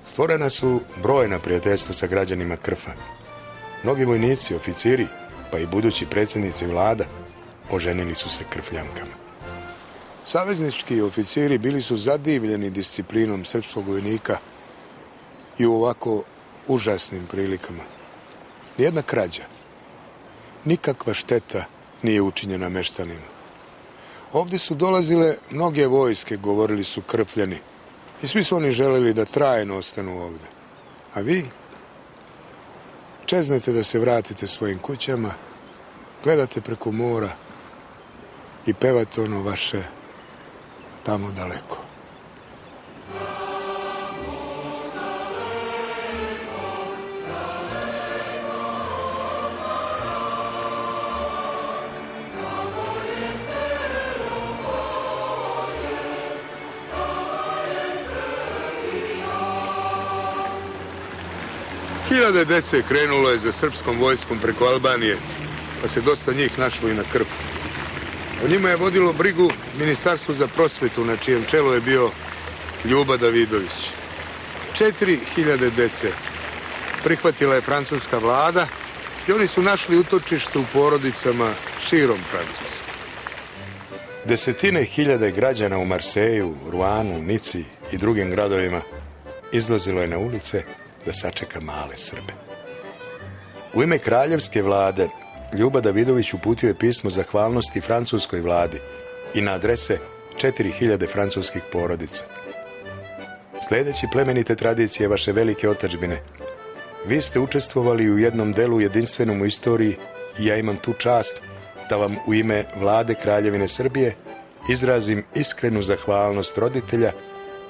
Stvorena su brojna prijateljstva sa građanima Krfa. Mnogi vojnici, oficiri, pa i budući predsjednici vlada oženili su se Krfljankama. Saveznički oficiri bili su zadivljeni disciplinom srpskog vojnika i u ovako užasnim prilikama. Nijedna krađa, nikakva šteta nije učinjena meštanima. Ovdje su dolazile mnoge vojske, govorili su Krfljani, i svi su oni želeli da trajno ostanu ovdje. A vi čeznete da se vratite svojim kućama, gledate preko mora i pevate ono vaše tamo daleko. Hiljade dece krenulo je za srpskom vojskom preko Albanije, pa se dosta njih našlo i na Krfu. O njima je vodilo brigu Ministarstvo za prosvetu, na čijem čelu je bio Ljuba Davidović. 4000 dece prihvatila je francuska vlada i oni su našli utočište u porodicama širom Francuske. Desetine hiljade građana u Marseju, Ruanu, Nici i drugim gradovima izlazilo je na ulice da sačeka male Srbe. U ime kraljevske vlade Ljuba Davidović uputio je pismo zahvalnosti francuskoj vladi i na adrese 4.000 francuskih porodica. Sljedeći plemenite tradicije vaše velike otadžbine, vi ste učestvovali u jednom delu jedinstvenom u istoriji i ja imam tu čast da vam u ime vlade Kraljevine Srbije izrazim iskrenu zahvalnost roditelja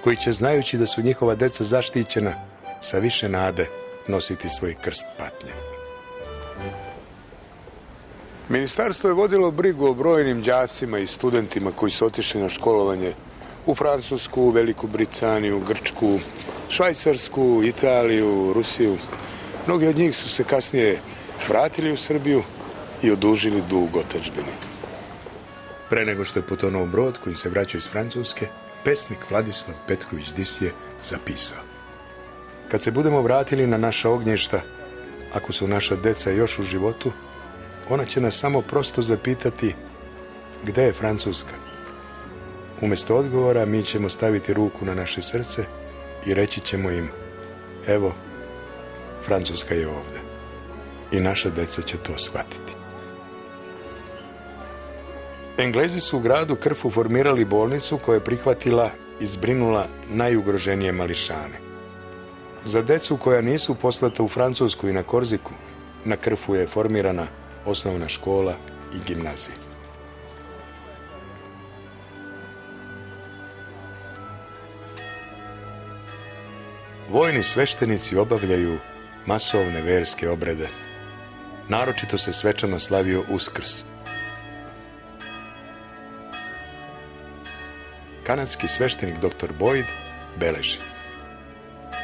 koji će, znajući da su njihova deca zaštićena, sa više nade nositi svoj krst patnje. Ministarstvo je vodilo brigu o brojnim đacima i studentima koji su otišli na školovanje u Francusku, Veliku Britaniju, Grčku, Švajcarsku, Italiju, Rusiju. Mnogi od njih su se kasnije vratili u Srbiju i odužili dug otadžbini. Pre nego što je potonuo brod kojim se vraćao iz Francuske, pesnik Vladislav Petković Dis je zapisao: kad se budemo vratili na naša ognjišta, ako su naša deca još u životu, ona će nas samo prosto zapitati gde je Francuska. Umjesto odgovora mi ćemo staviti ruku na naše srce i reći ćemo im: evo, Francuska je ovdje. I naša deca će to shvatiti. Englezi su u gradu Krfu formirali bolnicu koja je prihvatila i zbrinula najugroženije mališane. Za decu koja nisu poslata u Francusku i na Korziku, na Krfu je formirana osnovna škola i gimnazija. Vojni sveštenici obavljaju masovne verske obrede. Naročito se svečano slavio Uskrs. Kanadski sveštenik dr. Boyd beleži: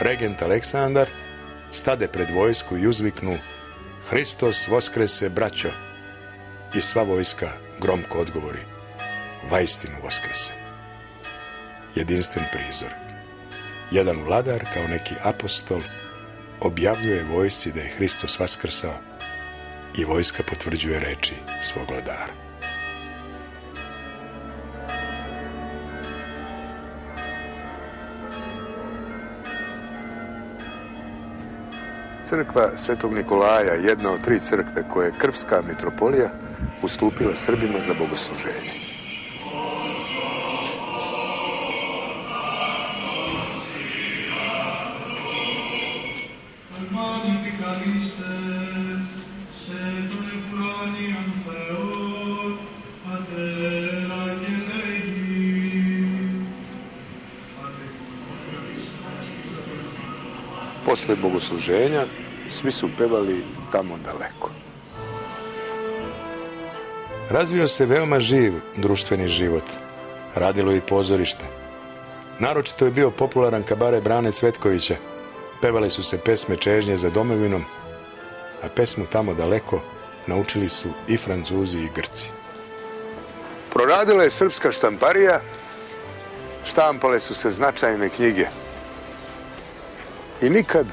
regent Aleksandar stade pred vojsku i uzviknu: Hristos voskrese, braćo! I sva vojska gromko odgovori: vaistinu voskrese. Jedinstven prizor. Jedan vladar, kao neki apostol, objavljuje vojsci da je Hristos vaskrsao i vojska potvrđuje reči svog vladara. Crkva Svetog Nikolaja, jedna od 3 crkve koje je Krfska mitropolija ustupila Srbima za bogosluženje. Posle bogosluženja svi su pevali Tamo daleko. Razvio se veoma živ društveni život. Radilo je i pozorište. Naročito je bio popularan kabare Brane Cvetkovića. Pevale su se pesme čežnje za domovinom, a pesmu Tamo daleko naučili su i Francuzi i Grci. Proradila je srpska štamparija, štampale su se značajne knjige. I nikad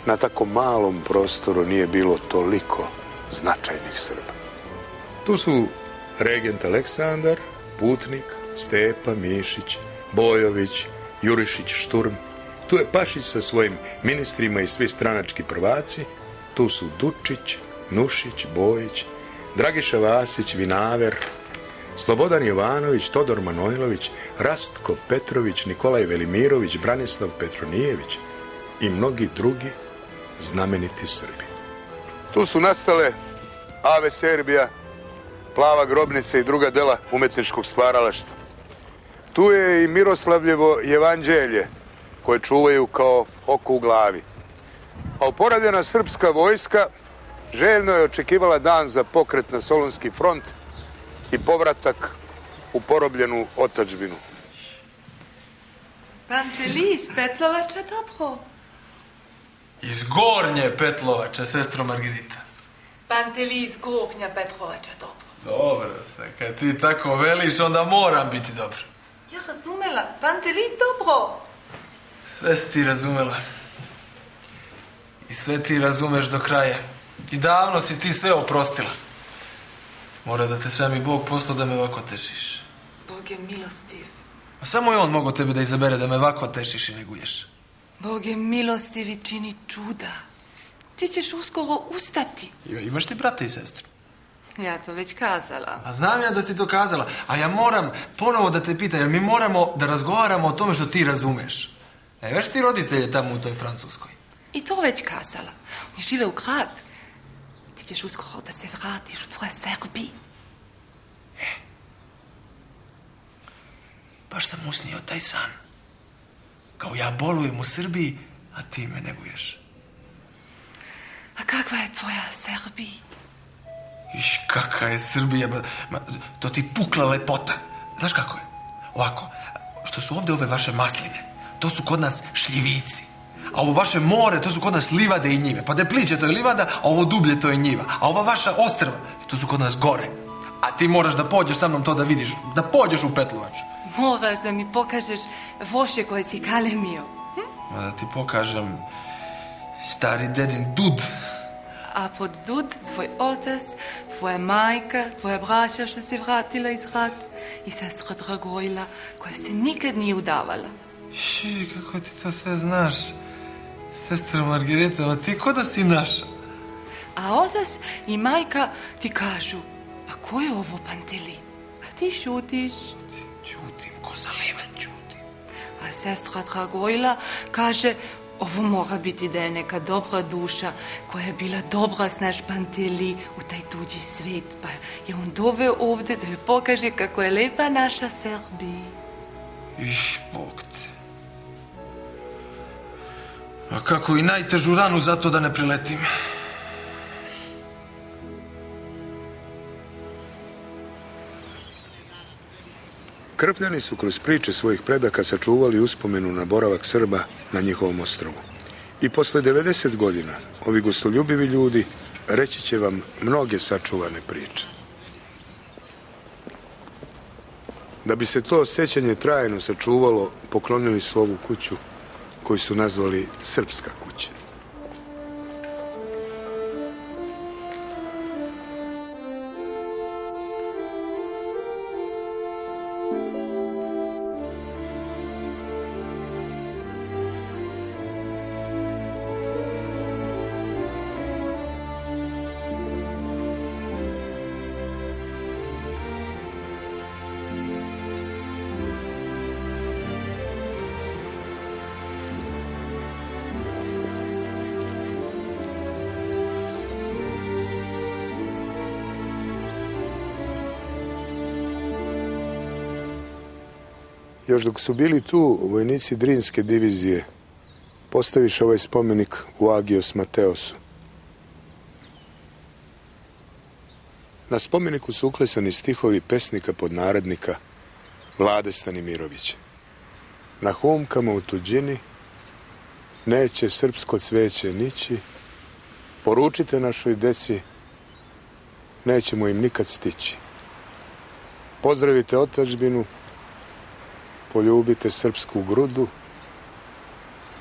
na tako malom prostoru nije bilo toliko značajnih Srba. Tu su regent Aleksandar, Putnik, Stepa, Mišić, Bojović, Jurišić, Šturm. Tu je Pašić sa svojim ministrima i svi stranački prvaci. Tu su Dučić, Nušić, Bojić, Dragiša Vasić, Vinaver, Slobodan Jovanović, Todor Manojlović, Rastko Petrović, Nikolaj Velimirović, Branislav Petronijević i mnogi drugi znameniti Srbi. Tu su nastale Ave Serbija, Plava grobnica i druga dela umetničkog stvaralaštva. Tu je i Miroslavljevo jevanđelje, koje čuvaju kao oko u glavi. A oporavljena srpska vojska željno je očekivala dan za pokret na Solunski front i povratak u porobljenu otadžbinu. Panteli iz Petlovača, dobro? Iz Gornje Petlovača, sestro Margarita. Panteli iz Gornja Petrovača, dobro. Dobro se, kad ti tako veliš, onda moram biti dobro. Ja razumela, Panteli dobro. Sve si ti razumela. I sve ti razumeš do kraja. I davno si ti sve oprostila. Mora da te sami Bog poslao da me ovako tešiš. Bog je milostiv. A samo je on mogao tebi da izabere da me ovako tešiš i neguješ. Bog je milostiv i čini čuda. Ti ćeš uskoro ustati. Imaš ti brata i sestru? Ja to već kazala. A znam ja da si to kazala, a ja moram ponovo da te pitam, jer mi moramo da razgovaramo o tome što ti razumeš. Imaš ti roditelje tamo u toj Francuskoj? I to već kazala. Oni žive u grad. Ti ćeš uskoro da se vratiš u tvoje Srbiji. Baš sam usnio taj san. Kao ja bolujem u Srbiji, a ti me neguješ. A kakva je tvoja Srbija? Iš, kakva je Srbija? To ti pukla lepota. Znaš kako je? Ovako, što su ovdje ove vaše masline, to su kod nas šljivici. A ovo vaše more, to su kod nas livade i njive. Pa da pliče, to je livada, a ovo dublje, to je njiva. A ova vaša ostrva, to su kod nas gore. A ti moraš da pođeš sa mnom to da vidiš. Da pođeš u Petlovač. Moraš da mi pokažeš voše koje si kalemio. Da ti pokažem stari dedin dud. A pod dud tvoj otac, tvoja majka, tvoja braća što se vratila iz rat i sestra Dragojla koja se nikad nije udavala. Kako ti to sve znaš? Sestra Margareta, ma ti ko da si naša? A otac i majka ti kažu, a ko je ovo Panteli? A ti šutiš. Čutim, ko zaliven čutim. A sestra Dragojla kaže, ovo mora biti da je neka dobra duša koja je bila dobra s naš Panteli u taj tuđi svet. Pa je on doveo ovdje da joj pokaže kako je lepa naša Srbija. Iš, Bog te. A kako i najtežu ranu zato da ne priletim. Krfljani su kroz priče svojih predaka sačuvali uspomenu na boravak Srba na njihovom ostrvu. I posle 90 godina ovi gostoljubivi ljudi reći će vam mnoge sačuvane priče. Da bi se to sjećanje trajno sačuvalo, poklonili su ovu kuću koju su nazvali Srpska kuća. Još dok su bili tu vojnici Drinske divizije, postaviš ovaj spomenik u Agios Mateosu. Na spomeniku su uklesani stihovi pesnika podnarednika Vlade Stanimirovića. Na humkama u tuđini neće srpsko cveće nići, poručite našoj deci, nećemo im nikad stići. Pozdravite otadžbinu, poljubite srpsku grudu,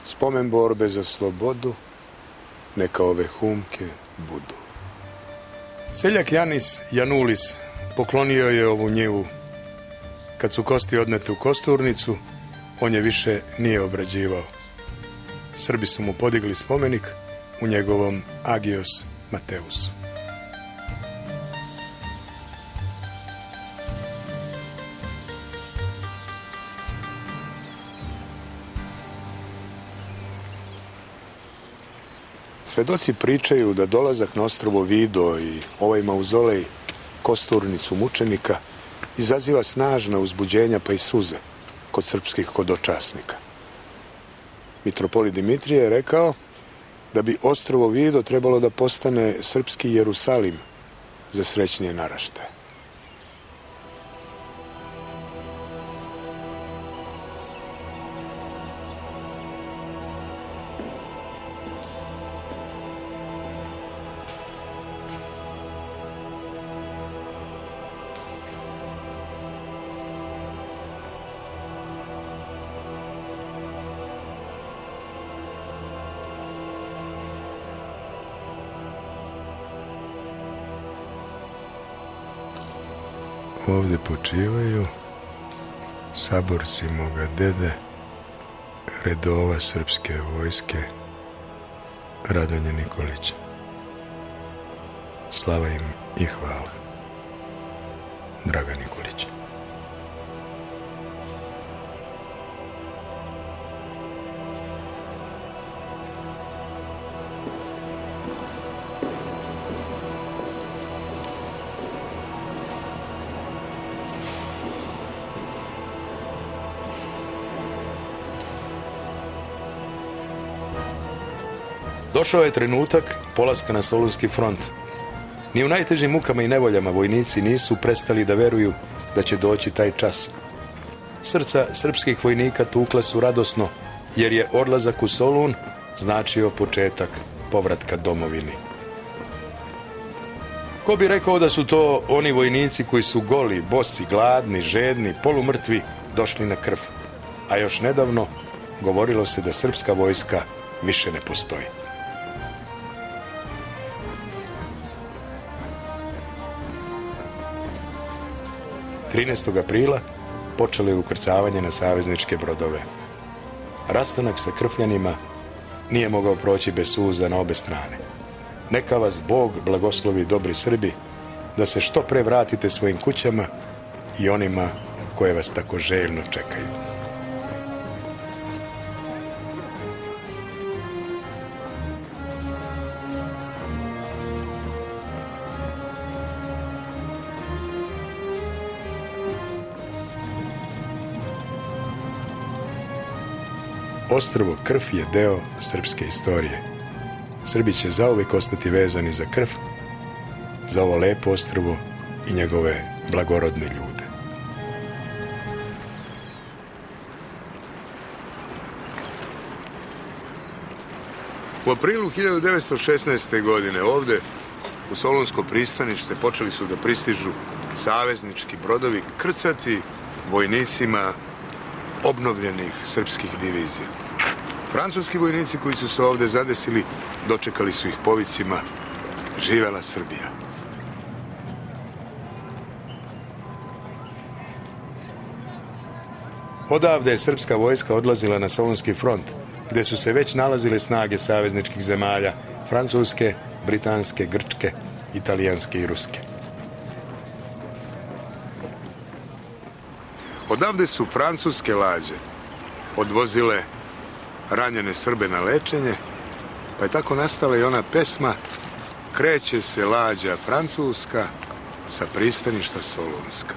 spomen borbe za slobodu, neka ove humke budu. Seljak Janis Janulis poklonio je ovu njivu. Kad su kosti odnete u kosturnicu, on je više nije obrađivao. Srbi su mu podigli spomenik u njegovom Agios Mateusu. Svedoci pričaju da dolazak na ostrvo Vido i ovaj mauzolej, kosturnicu mučenika, izaziva snažna uzbuđenja pa i suze kod srpskih hodočasnika. Mitropolit Dimitrije je rekao da bi ostrvo Vido trebalo da postane srpski Jerusalim za srećnije naraštaje. Ovdje počivaju saborci moga dede, redova srpske vojske Radonje Nikolića. Slava im i hvala. Dragan Nikolić. Došao je trenutak polaska na Solunski front. Ni u najtežim mukama i nevoljama vojnici nisu prestali da veruju da će doći taj čas. Srca srpskih vojnika tukla su radosno, jer je odlazak u Solun značio početak povratka domovini. Ko bi rekao da su to oni vojnici koji su goli, bosi, gladni, žedni, polumrtvi došli na krv, a još nedavno govorilo se da srpska vojska više ne postoji. 13. aprila počelo je ukrcavanje na savezničke brodove. Rastanak sa krfljanima nije mogao proći bez suza na obe strane. Neka vas Bog blagoslovi, dobri Srbi, da se što pre vratite svojim kućama i onima koje vas tako željno čekaju. Ostrvo Krf je deo srpske istorije. Srbi će zauvijek ostati vezani za Krf, za ovo lepo ostrvo i njegove blagorodne ljude. U aprilu 1916. godine ovde u Solunsko pristanište počeli su da pristižu saveznički brodovi krcati vojnicima obnovljenih srpskih divizija. Francuski vojnici koji su se ovde zadesili dočekali su ih povicima "Živela Srbija". Odavde je srpska vojska odlazila na Solunski front, gde su se već nalazile snage savezničkih zemalja, francuske, britanske, grčke, italijanske i ruske. Odavde su francuske lađe odvozile ranjene Srbe na lečenje, pa je tako nastala i ona pesma "Kreće se lađa francuska sa pristaništa Solunska".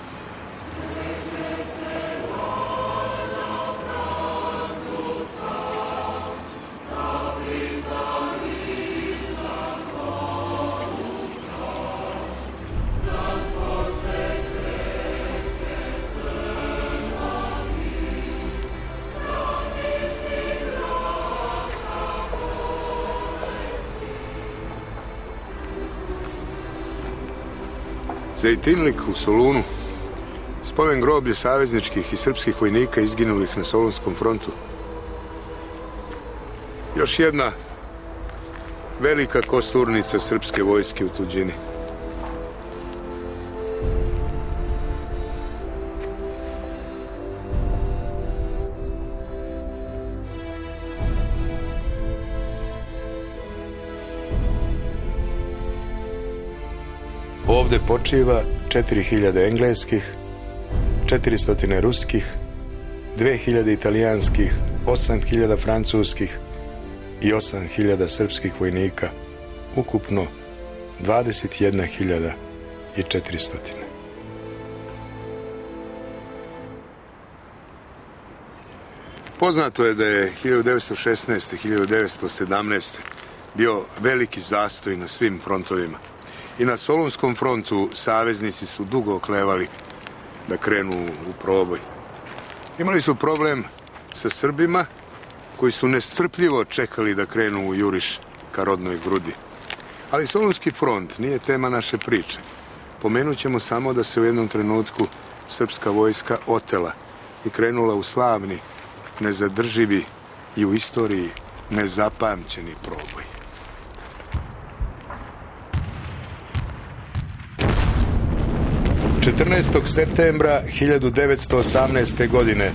Zejtinlik u Solunu, spomen groblje savezničkih i srpskih vojnika izginulih na Solunskom frontu. Još jedna velika kosturnica srpske vojske u tuđini. Ovde počiva 4000 engleskih, 400 ruskih, 2000 italijanskih, 8000 francuskih i 8000 srpskih vojnika, ukupno 21.400. Poznato je da je 1916. i 1917. bio veliki zastoj na svim frontovima. I na Solunskom frontu saveznici su dugo oklevali da krenu u proboj. Imali su problem sa Srbima koji su nestrpljivo čekali da krenu u juriš ka rodnoj grudi. Ali Solunski front nije tema naše priče. Pomenut ćemo samo da se u jednom trenutku srpska vojska otela i krenula u slavni, nezadrživi i u istoriji nezapamćeni proboj. 14. septembra 1918. godine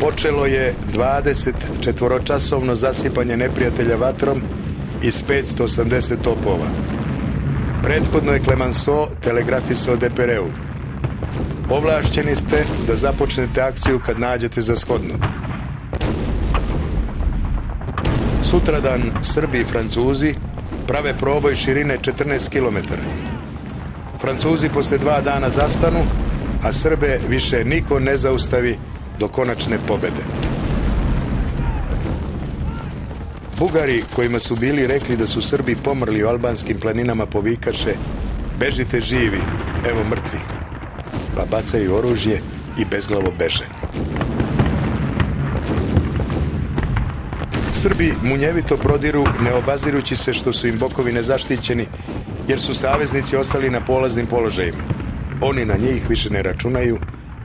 počelo je 24-časovno zasipanje neprijatelja vatrom iz 580 topova. prethodno je Clemenceau telegrafisao Depereu. Ovlašćeni ste da započnete akciju kad nađete za shodno. Sutradan Srbi i Francuzi prave proboj širine 14 km. Francuzi posle 2 dana zastanu, a Srbe više niko ne zaustavi do konačne pobede. Bugari, kojima su bili rekli da su Srbi pomrli u albanskim planinama, povikaše: bežite živi, evo mrtvih. Pa bacaju oružje i bezglavo beže. Srbi munjevito prodiru, ne obazirući se što su im bokovi nezaštićeni, jer su saveznici ostali na polaznim položajima. Oni na njih više ne računaju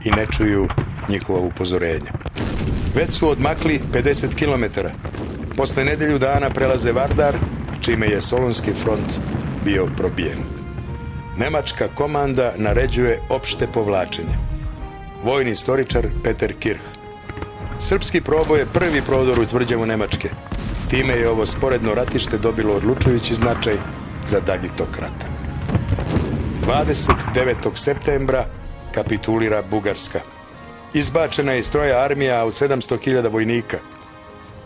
i ne čuju njihova upozorenja. Već su odmakli 50 km. Posle nedelju dana prelaze Vardar, čime je Solunski front bio probijen. Nemačka komanda naređuje opšte povlačenje. Vojni istoričar Peter Kirch. Srpski proboj je prvi prodor u tvrđavu Nemačke. Time je ovo sporedno ratište dobilo odlučujući značaj za dalji tok rata. 29. septembra kapitulira Bugarska. Izbačena je iz stroja armija od 700.000 vojnika.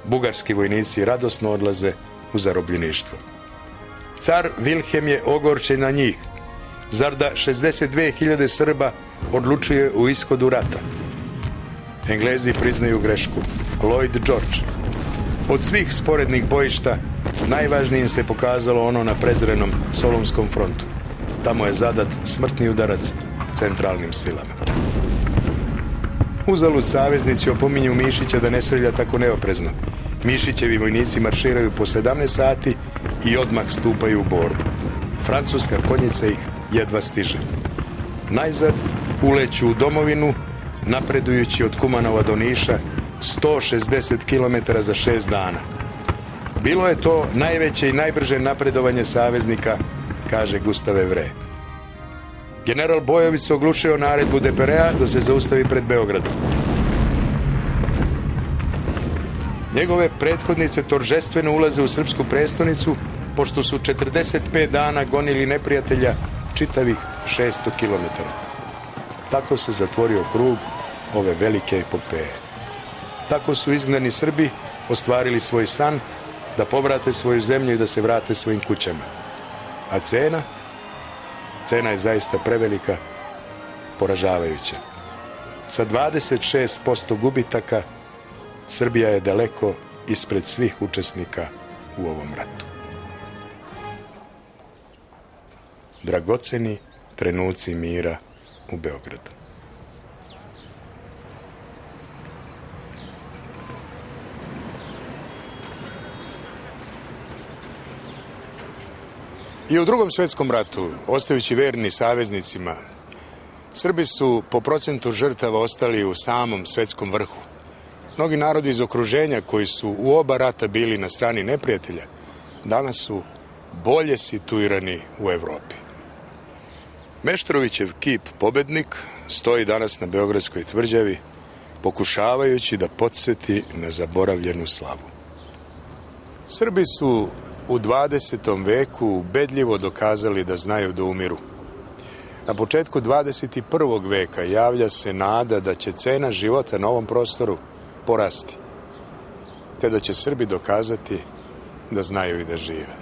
Bugarski vojnici radosno odlaze u zarobljeništvo. Car Vilhem je ogorčen na njih. Zar da 62.000 Srba odlučuje u ishodu rata? Englezi priznaju grešku. Lloyd George. Od svih sporednih bojišta najvažnijim se pokazalo ono na prezrenom Solunskom frontu. Tamo je zadat smrtni udarac centralnim silama. Uzalud saveznici opominju Mišića da ne strelja tako neoprezno. Mišićevi vojnici marširaju po 17 sati i odmah stupaju u borbu. Francuska konjica ih jedva stiže. Najzad uleću u domovinu, napredujući od Kumanova do Niša 160 km za 6 dana. Bilo je to najveće i najbrže napredovanje saveznika, kaže Gustave Vre. General Bojović se oglušio naredbu Deperea da se zaustavi pred Beogradom. Njegove prethodnice toržestveno ulaze u srpsku prestonicu, pošto su 45 dana gonili neprijatelja čitavih 600 km. Tako se zatvorio krug ove velike epopeje. Tako su izgnani Srbi ostvarili svoj san da povrate svoju zemlju i da se vrate svojim kućama. A cena? Cena je zaista prevelika, poražavajuća. Sa 26% gubitaka, Srbija je daleko ispred svih učesnika u ovom ratu. Dragoceni trenuci mira u Beogradu. I u Drugom svjetskom ratu, ostajući verni saveznicima, Srbi su po procentu žrtava ostali u samom svjetskom vrhu. Mnogi narodi iz okruženja koji su u oba rata bili na strani neprijatelja, danas su bolje situirani u Evropi. Meštrovićev kip pobednik stoji danas na Beogradskoj tvrđavi, pokušavajući da podsjeti na zaboravljenu slavu. Srbi su u 20. veku ubedljivo dokazali da znaju da umiru. Na početku 21. veka javlja se nada da će cena života na ovom prostoru porasti, te da će Srbi dokazati da znaju i da žive.